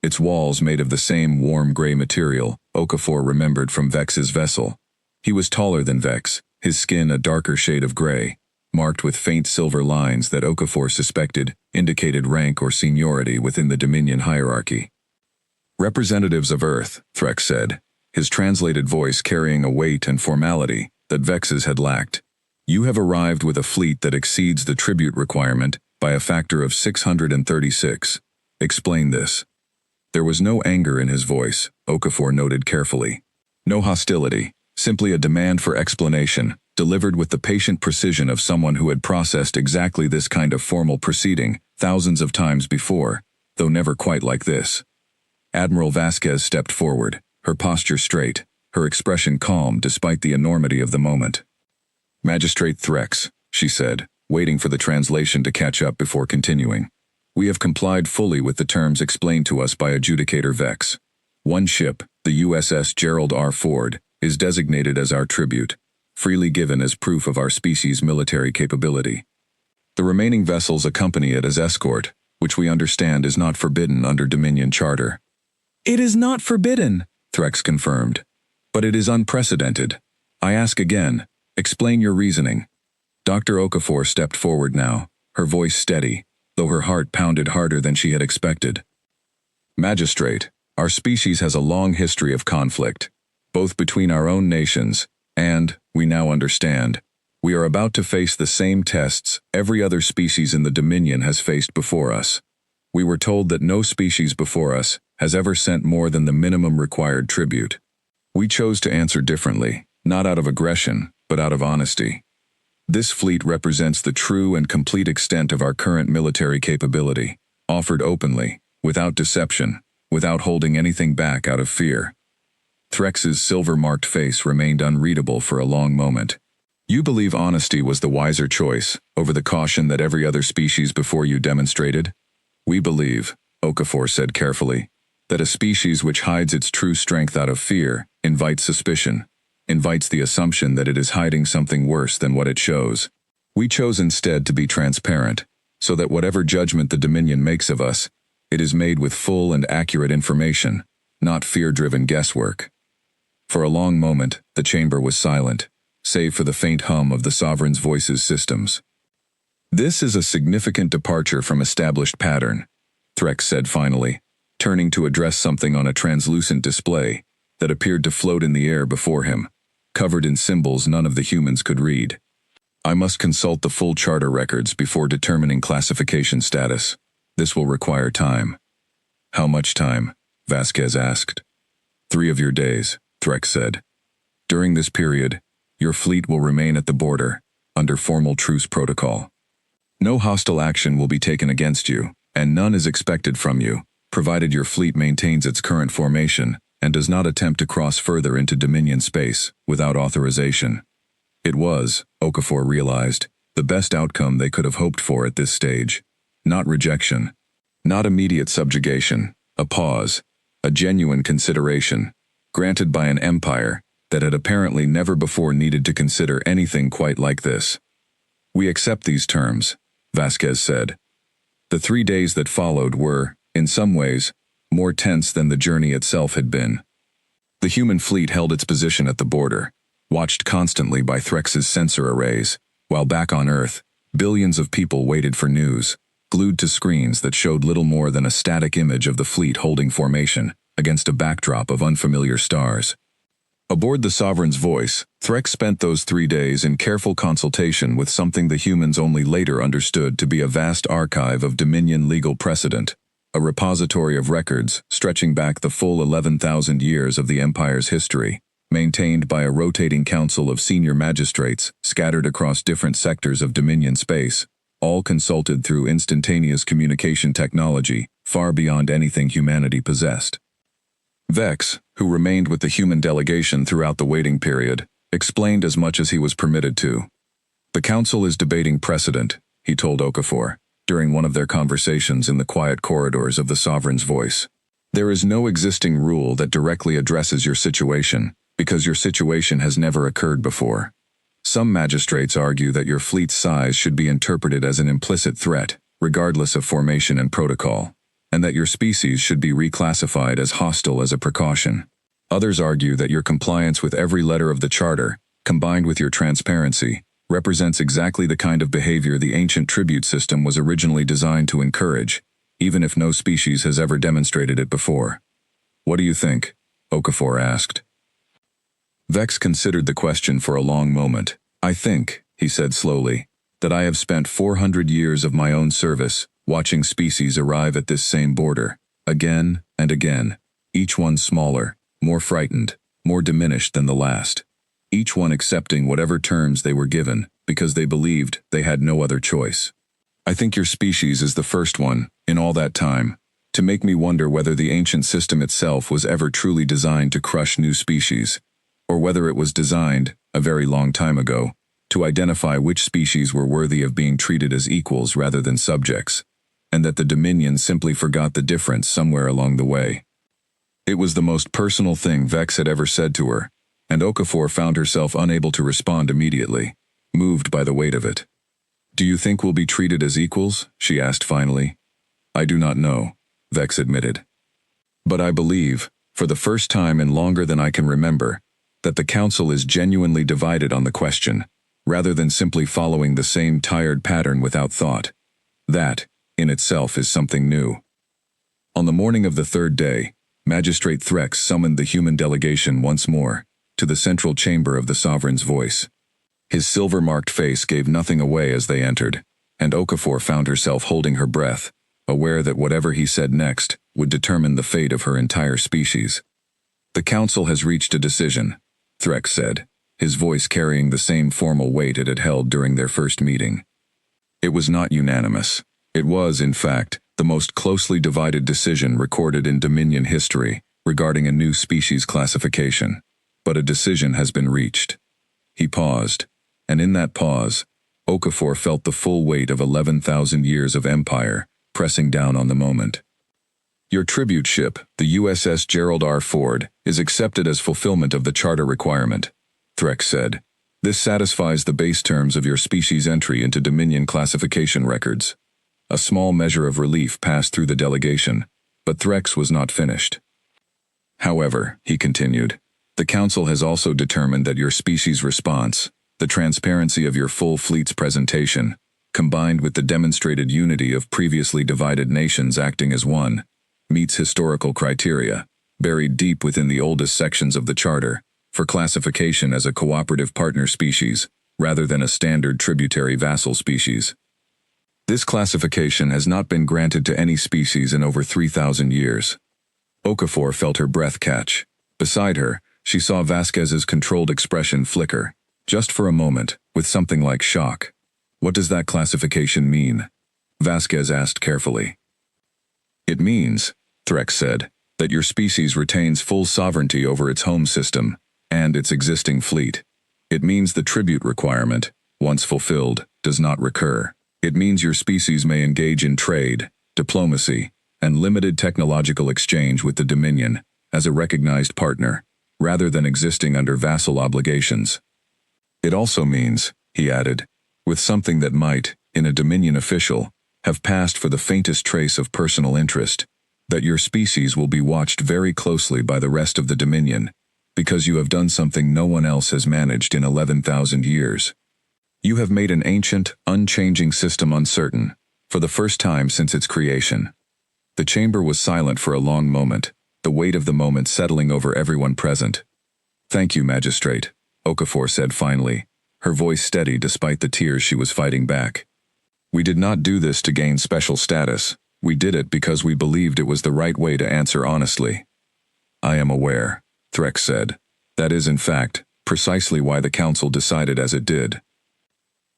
its walls made of the same warm gray material Okafor remembered from Vex's vessel. He was taller than Vex, his skin a darker shade of gray, marked with faint silver lines that Okafor suspected indicated rank or seniority within the Dominion hierarchy. "Representatives of Earth," Threx said, his translated voice carrying a weight and formality that Vex's had lacked. "You have arrived with a fleet that exceeds the tribute requirement by a factor of 636. Explain this." There was no anger in his voice, Okafor noted carefully. No hostility, simply a demand for explanation, delivered with the patient precision of someone who had processed exactly this kind of formal proceeding thousands of times before, though never quite like this. Admiral Vasquez stepped forward, her posture straight, her expression calm despite the enormity of the moment. Magistrate Threx, she said, waiting for the translation to catch up before continuing. We have complied fully with the terms explained to us by Adjudicator Vex. One ship, the USS Gerald R. Ford, is designated as our tribute, freely given as proof of our species' military capability. The remaining vessels accompany it as escort, which we understand is not forbidden under Dominion Charter. It is not forbidden, Threx confirmed. But it is unprecedented. I ask again, explain your reasoning. Dr. Okafor stepped forward now, her voice steady, though her heart pounded harder than she had expected. Magistrate, our species has a long history of conflict, both between our own nations, and, we now understand, we are about to face the same tests every other species in the Dominion has faced before us. We were told that no species before us has ever sent more than the minimum required tribute. We chose to answer differently, not out of aggression, but out of honesty. This fleet represents the true and complete extent of our current military capability, offered openly, without deception, without holding anything back out of fear. Threx's silver-marked face remained unreadable for a long moment. You believe honesty was the wiser choice, over the caution that every other species before you demonstrated? We believe, Okafor said carefully, that a species which hides its true strength out of fear invites suspicion, invites the assumption that it is hiding something worse than what it shows. We chose instead to be transparent, so that whatever judgment the Dominion makes of us, it is made with full and accurate information, not fear-driven guesswork. For a long moment, the chamber was silent, save for the faint hum of the Sovereign's Voices systems. This is a significant departure from established pattern, Threx said finally, turning to address something on a translucent display that appeared to float in the air before him, covered in symbols none of the humans could read. I must consult the full charter records before determining classification status. This will require time. How much time? Vasquez asked. 3 of your days, Threx said. During this period, your fleet will remain at the border, under formal truce protocol. No hostile action will be taken against you, and none is expected from you, provided your fleet maintains its current formation and does not attempt to cross further into Dominion space without authorization. It was, Okafor realized, the best outcome they could have hoped for at this stage. Not rejection, not immediate subjugation, a pause, a genuine consideration, granted by an empire that had apparently never before needed to consider anything quite like this. We accept these terms, Vasquez said. The 3 days that followed were, in some ways, more tense than the journey itself had been. The human fleet held its position at the border, watched constantly by Threx's sensor arrays, while back on Earth, billions of people waited for news, glued to screens that showed little more than a static image of the fleet holding formation against a backdrop of unfamiliar stars. Aboard the Sovereign's Voice, Threx spent those 3 days in careful consultation with something the humans only later understood to be a vast archive of Dominion legal precedent, a repository of records stretching back the full 11,000 years of the Empire's history, maintained by a rotating council of senior magistrates scattered across different sectors of Dominion space, all consulted through instantaneous communication technology far beyond anything humanity possessed. Vex, who remained with the human delegation throughout the waiting period, explained as much as he was permitted to. The council is debating precedent, he told Okafor, during one of their conversations in the quiet corridors of the Sovereign's Voice. There is no existing rule that directly addresses your situation, because your situation has never occurred before. Some magistrates argue that your fleet's size should be interpreted as an implicit threat, regardless of formation and protocol, and that your species should be reclassified as hostile as a precaution. Others argue that your compliance with every letter of the Charter, combined with your transparency, represents exactly the kind of behavior the ancient tribute system was originally designed to encourage, even if no species has ever demonstrated it before. What do you think? Okafor asked. Vex considered the question for a long moment. I think, he said slowly, that I have spent 400 years of my own service watching species arrive at this same border, again and again, each one smaller, more frightened, more diminished than the last, each one accepting whatever terms they were given because they believed they had no other choice. I think your species is the first one, in all that time, to make me wonder whether the ancient system itself was ever truly designed to crush new species, or whether it was designed, a very long time ago, to identify which species were worthy of being treated as equals rather than subjects, and that the Dominion simply forgot the difference somewhere along the way. It was the most personal thing Vex had ever said to her, and Okafor found herself unable to respond immediately, moved by the weight of it. "Do you think we'll be treated as equals?" she asked finally. "I do not know," Vex admitted. "But I believe, for the first time in longer than I can remember, that the Council is genuinely divided on the question, rather than simply following the same tired pattern without thought. That, in itself, is something new." On the morning of the third day, Magistrate Threx summoned the human delegation once more, to the central chamber of the Sovereign's voice. His silver-marked face gave nothing away as they entered, and Okafor found herself holding her breath, aware that whatever he said next would determine the fate of her entire species. "The Council has reached a decision," Threx said, his voice carrying the same formal weight it had held during their first meeting. It was not unanimous. It was, in fact, the most closely divided decision recorded in Dominion history regarding a new species classification. But a decision has been reached. He paused, and in that pause, Okafor felt the full weight of 11,000 years of empire pressing down on the moment. "Your tribute ship, the USS Gerald R. Ford, is accepted as fulfillment of the charter requirement," Threx said. "This satisfies the base terms of your species entry into Dominion classification records." A small measure of relief passed through the delegation, but Threx was not finished. "However," he continued, "the Council has also determined that your species' response, the transparency of your full fleet's presentation, combined with the demonstrated unity of previously divided nations acting as one, meets historical criteria, buried deep within the oldest sections of the Charter, for classification as a cooperative partner species, rather than a standard tributary vassal species. This classification has not been granted to any species in over 3,000 years. Okafor felt her breath catch. Beside her, she saw Vasquez's controlled expression flicker, just for a moment, with something like shock. "What does that classification mean?" Vasquez asked carefully. "It means," Threx said, "that your species retains full sovereignty over its home system and its existing fleet. It means the tribute requirement, once fulfilled, does not recur. It means your species may engage in trade, diplomacy, and limited technological exchange with the Dominion as a recognized partner, rather than existing under vassal obligations. It also means," he added, with something that might, in a Dominion official, have passed for the faintest trace of personal interest, that your species will be watched very closely by the rest of the Dominion, because you have done something no one else has managed in 11,000 years. You have made an ancient, unchanging system uncertain, for the first time since its creation. The chamber was silent for a long moment, the weight of the moment settling over everyone present. "Thank you, Magistrate," Okafor said finally, her voice steady despite the tears she was fighting back. "We did not do this to gain special status. We did it because we believed it was the right way to answer honestly." "I am aware," Threx said. "That is, in fact, precisely why the Council decided as it did."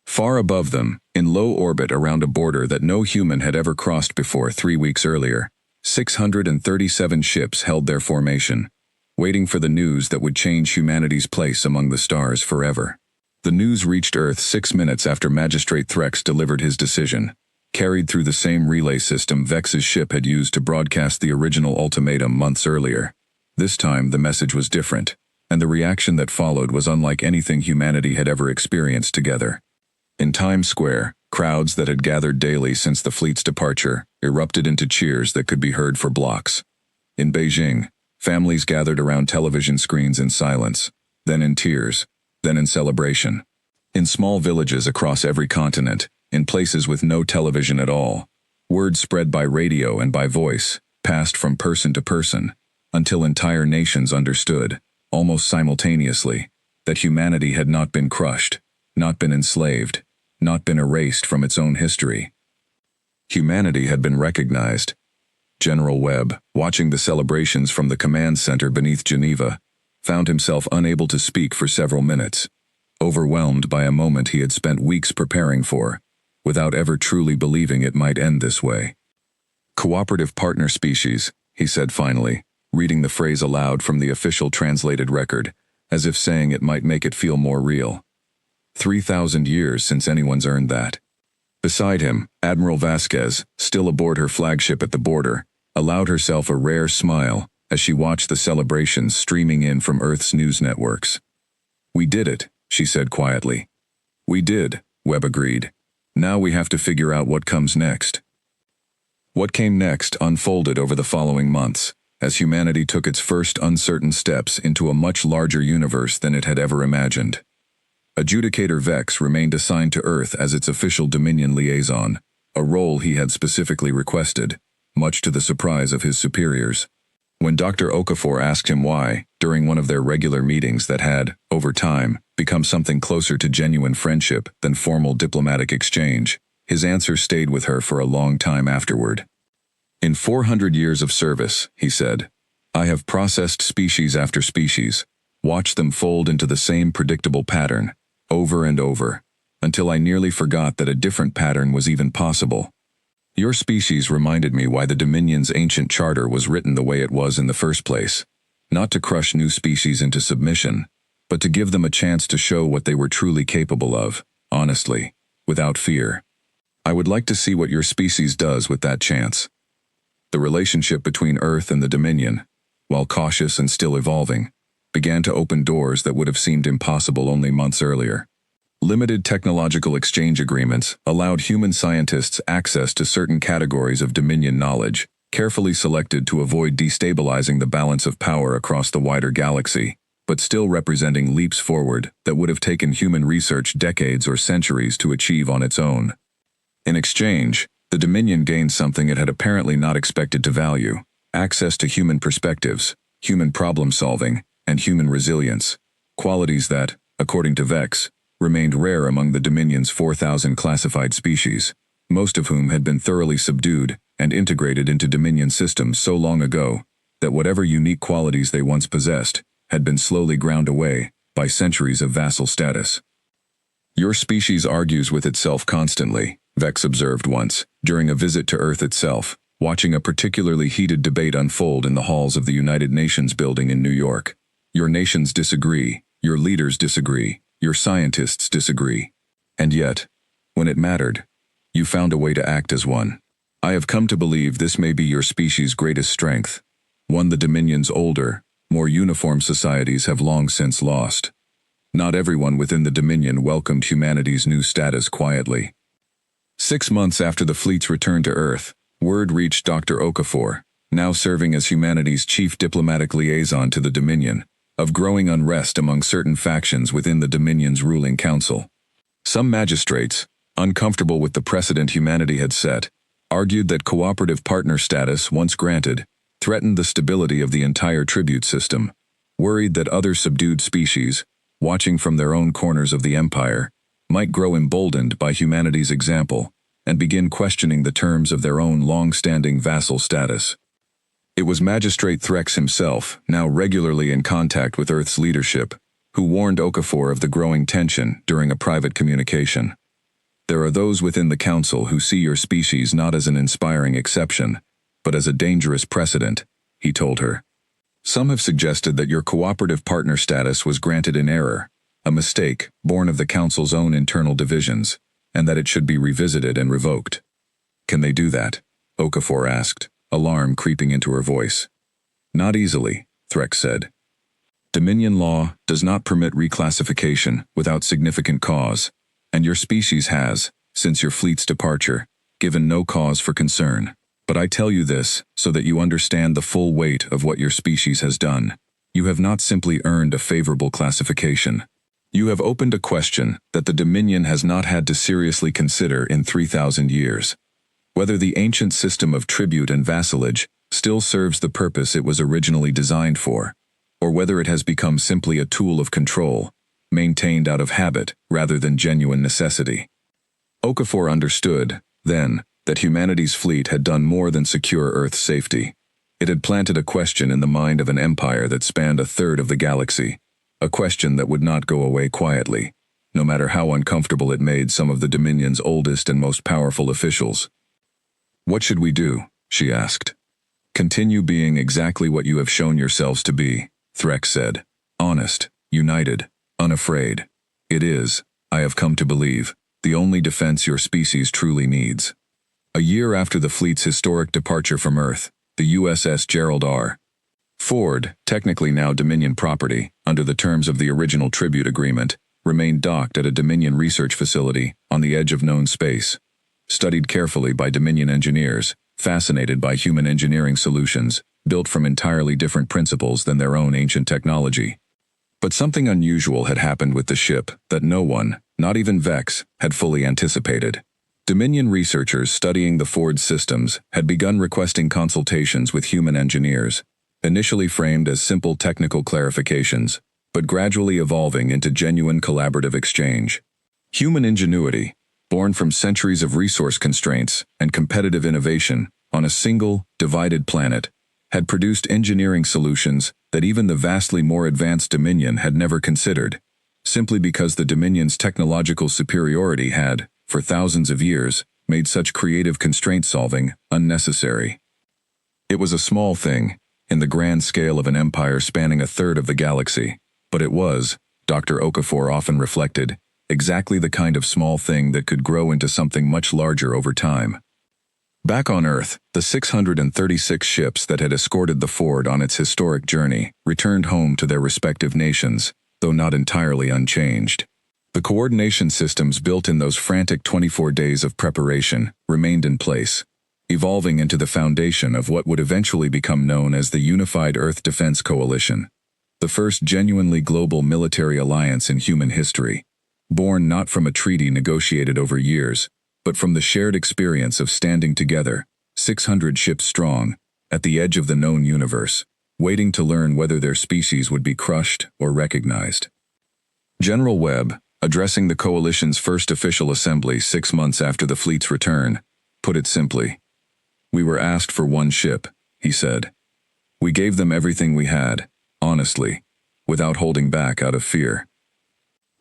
Far above them, in low orbit around a border that no human had ever crossed before 3 weeks earlier, 637 ships held their formation, waiting for the news that would change humanity's place among the stars forever. The news reached Earth 6 minutes after Magistrate Threx delivered his decision, carried through the same relay system Vex's ship had used to broadcast the original ultimatum months earlier. This time the message was different, and the reaction that followed was unlike anything humanity had ever experienced together. In Times Square, crowds that had gathered daily since the fleet's departure erupted into cheers that could be heard for blocks. In Beijing, families gathered around television screens in silence, then in tears, then in celebration. In small villages across every continent, in places with no television at all, word spread by radio and by voice passed from person to person, until entire nations understood, almost simultaneously, that humanity had not been crushed, not been enslaved, not been erased from its own history. Humanity had been recognized. General Webb, watching the celebrations from the command center beneath Geneva, found himself unable to speak for several minutes, overwhelmed by a moment he had spent weeks preparing for, without ever truly believing it might end this way. "Cooperative partner species," he said finally, reading the phrase aloud from the official translated record, as if saying it might make it feel more real. 3,000 years since anyone's earned that. Beside him, Admiral Vasquez, still aboard her flagship at the border, allowed herself a rare smile as she watched the celebrations streaming in from Earth's news networks. "We did it," she said quietly. "We did," Webb agreed. "Now we have to figure out what comes next." What came next unfolded over the following months, as humanity took its first uncertain steps into a much larger universe than it had ever imagined. Adjudicator Vex remained assigned to Earth as its official Dominion liaison, a role he had specifically requested, much to the surprise of his superiors. When Dr. Okafor asked him why, during one of their regular meetings that had, over time, become something closer to genuine friendship than formal diplomatic exchange, his answer stayed with her for a long time afterward. "In 400 years of service," he said, "I have processed species after species, watched them fold into the same predictable pattern, over and over, until I nearly forgot that a different pattern was even possible. Your species reminded me why the Dominion's ancient charter was written the way it was in the first place, not to crush new species into submission, but to give them a chance to show what they were truly capable of, honestly, without fear. I would like to see what your species does with that chance." The relationship between Earth and the Dominion, while cautious and still evolving, began to open doors that would have seemed impossible only months earlier. Limited technological exchange agreements allowed human scientists access to certain categories of Dominion knowledge, carefully selected to avoid destabilizing the balance of power across the wider galaxy, but still representing leaps forward that would have taken human research decades or centuries to achieve on its own. In exchange, the Dominion gained something it had apparently not expected to value: access to human perspectives, human problem-solving, and human resilience, qualities that, according to Vex, remained rare among the Dominion's 4,000 classified species, most of whom had been thoroughly subdued and integrated into Dominion systems so long ago that whatever unique qualities they once possessed had been slowly ground away by centuries of vassal status. "Your species argues with itself constantly," Vex observed once, during a visit to Earth itself, watching a particularly heated debate unfold in the halls of the United Nations building in New York. "Your nations disagree, your leaders disagree, your scientists disagree. And yet, when it mattered, you found a way to act as one. I have come to believe this may be your species' greatest strength, one the Dominion's older, more uniform societies have long since lost. Not everyone within the Dominion welcomed humanity's new status quietly." 6 months after the fleet's return to Earth, word reached Dr. Okafor, now serving as humanity's chief diplomatic liaison to the Dominion, of growing unrest among certain factions within the Dominion's ruling council. Some magistrates, uncomfortable with the precedent humanity had set, argued that cooperative partner status, once granted, threatened the stability of the entire tribute system, worried that other subdued species, watching from their own corners of the empire, might grow emboldened by humanity's example and begin questioning the terms of their own long-standing vassal status. It was Magistrate Threx himself, now regularly in contact with Earth's leadership, who warned Okafor of the growing tension during a private communication. "There are those within the council who see your species not as an inspiring exception, but as a dangerous precedent," he told her. "Some have suggested that your cooperative partner status was granted in error, a mistake born of the council's own internal divisions, and that it should be revisited and revoked." "Can they do that?" Okafor asked, alarm creeping into her voice. "Not easily," Threx said. "Dominion law does not permit reclassification without significant cause, and your species has, since your fleet's departure, given no cause for concern. But I tell you this so that you understand the full weight of what your species has done. You have not simply earned a favorable classification. You have opened a question that the Dominion has not had to seriously consider in 3,000 years. Whether the ancient system of tribute and vassalage still serves the purpose it was originally designed for, or whether it has become simply a tool of control, maintained out of habit rather than genuine necessity." Okafor understood, then, that humanity's fleet had done more than secure Earth's safety. It had planted a question in the mind of an empire that spanned a third of the galaxy, a question that would not go away quietly, no matter how uncomfortable it made some of the Dominion's oldest and most powerful officials. "What should we do?" she asked. "Continue being exactly what you have shown yourselves to be," Threx said. "Honest, united, unafraid. It is, I have come to believe, the only defense your species truly needs. A year after the fleet's historic departure from Earth, the USS Gerald R. Ford, technically now Dominion property, under the terms of the original tribute agreement, remained docked at a Dominion research facility on the edge of known space. Studied carefully by Dominion engineers, fascinated by human engineering solutions, built from entirely different principles than their own ancient technology. But something unusual had happened with the ship that no one, not even Vex, had fully anticipated. Dominion researchers studying the Ford systems had begun requesting consultations with human engineers, initially framed as simple technical clarifications, but gradually evolving into genuine collaborative exchange. Human ingenuity, born from centuries of resource constraints and competitive innovation on a single, divided planet, had produced engineering solutions that even the vastly more advanced Dominion had never considered, simply because the Dominion's technological superiority had, for thousands of years, made such creative constraint solving unnecessary. It was a small thing, in the grand scale of an empire spanning a third of the galaxy, but it was, Dr. Okafor often reflected, exactly the kind of small thing that could grow into something much larger over time. Back on Earth, the 636 ships that had escorted the Ford on its historic journey returned home to their respective nations, though not entirely unchanged. The coordination systems built in those frantic 24 days of preparation remained in place, evolving into the foundation of what would eventually become known as the Unified Earth Defense Coalition, the first genuinely global military alliance in human history, born not from a treaty negotiated over years, but from the shared experience of standing together, 600 ships strong, at the edge of the known universe, waiting to learn whether their species would be crushed or recognized. General Webb, addressing the coalition's first official assembly 6 months after the fleet's return, put it simply. "We were asked for one ship," he said. "We gave them everything we had, honestly, without holding back out of fear.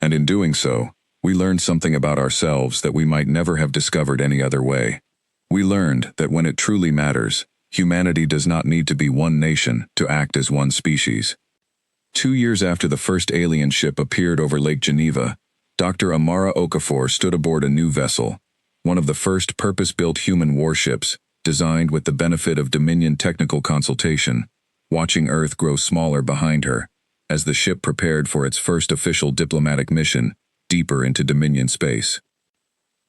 And in doing so, we learned something about ourselves that we might never have discovered any other way. We learned that when it truly matters, humanity does not need to be one nation to act as one species." 2 years after the first alien ship appeared over Lake Geneva, Dr. Amara Okafor stood aboard a new vessel, one of the first purpose-built human warships, designed with the benefit of Dominion technical consultation, watching Earth grow smaller behind her, as the ship prepared for its first official diplomatic mission, deeper into Dominion space.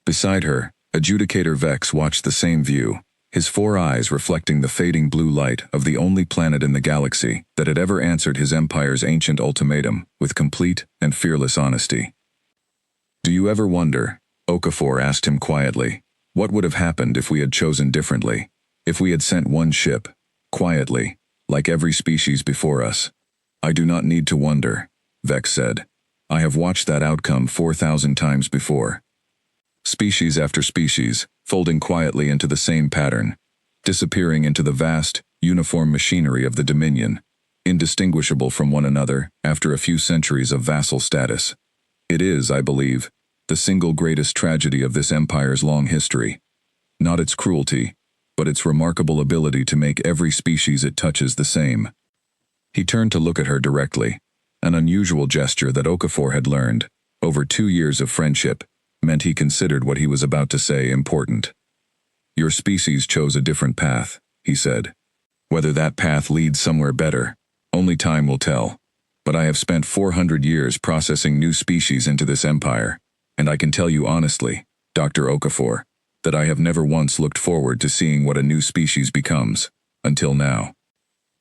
Beside her, Adjudicator Vex watched the same view, his 4 eyes reflecting the fading blue light of the only planet in the galaxy that had ever answered his empire's ancient ultimatum with complete and fearless honesty. "Do you ever wonder," Okafor asked him quietly, "what would have happened if we had chosen differently, if we had sent one ship, quietly, like every species before us?" "I do not need to wonder," Vex said. "I have watched that outcome 4,000 times before. Species after species, folding quietly into the same pattern, disappearing into the vast, uniform machinery of the Dominion, indistinguishable from one another after a few centuries of vassal status. It is, I believe, the single greatest tragedy of this empire's long history. Not its cruelty, but its remarkable ability to make every species it touches the same." He turned to look at her directly, an unusual gesture that Okafor had learned, over 2 years of friendship, meant he considered what he was about to say important. "Your species chose a different path," he said. "Whether that path leads somewhere better, only time will tell. But I have spent 400 years processing new species into this empire, and I can tell you honestly, Dr. Okafor, that I have never once looked forward to seeing what a new species becomes, until now."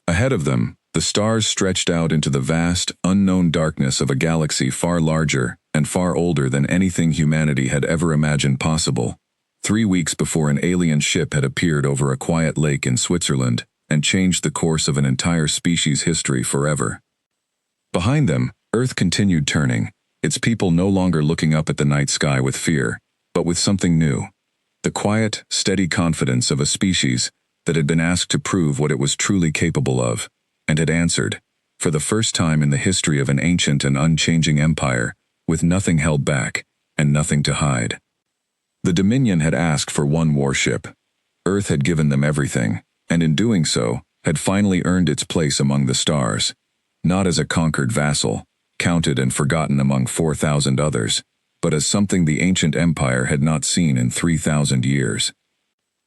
Ahead of them, the stars stretched out into the vast, unknown darkness of a galaxy far larger and far older than anything humanity had ever imagined possible. 3 weeks before an alien ship had appeared over a quiet lake in Switzerland and changed the course of an entire species' history forever. Behind them, Earth continued turning, its people no longer looking up at the night sky with fear, but with something new. The quiet, steady confidence of a species that had been asked to prove what it was truly capable of, and had answered, for the first time in the history of an ancient and unchanging empire, with nothing held back, and nothing to hide. The Dominion had asked for one warship. Earth had given them everything, and in doing so, had finally earned its place among the stars, not as a conquered vassal, counted and forgotten among 4,000 others, but as something the ancient empire had not seen in 3,000 years.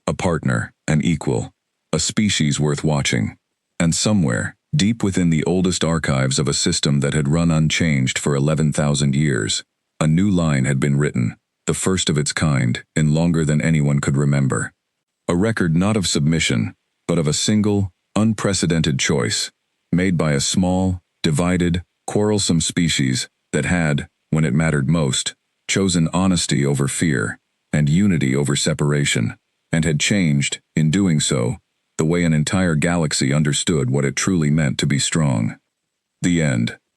A partner, an equal, a species worth watching. And somewhere, deep within the oldest archives of a system that had run unchanged for 11,000 years, a new line had been written, the first of its kind, in longer than anyone could remember. A record not of submission, but of a single, unprecedented choice, made by a small, divided, quarrelsome species that had, when it mattered most, chosen honesty over fear, and unity over separation, and had changed, in doing so, the way an entire galaxy understood what it truly meant to be strong. The end.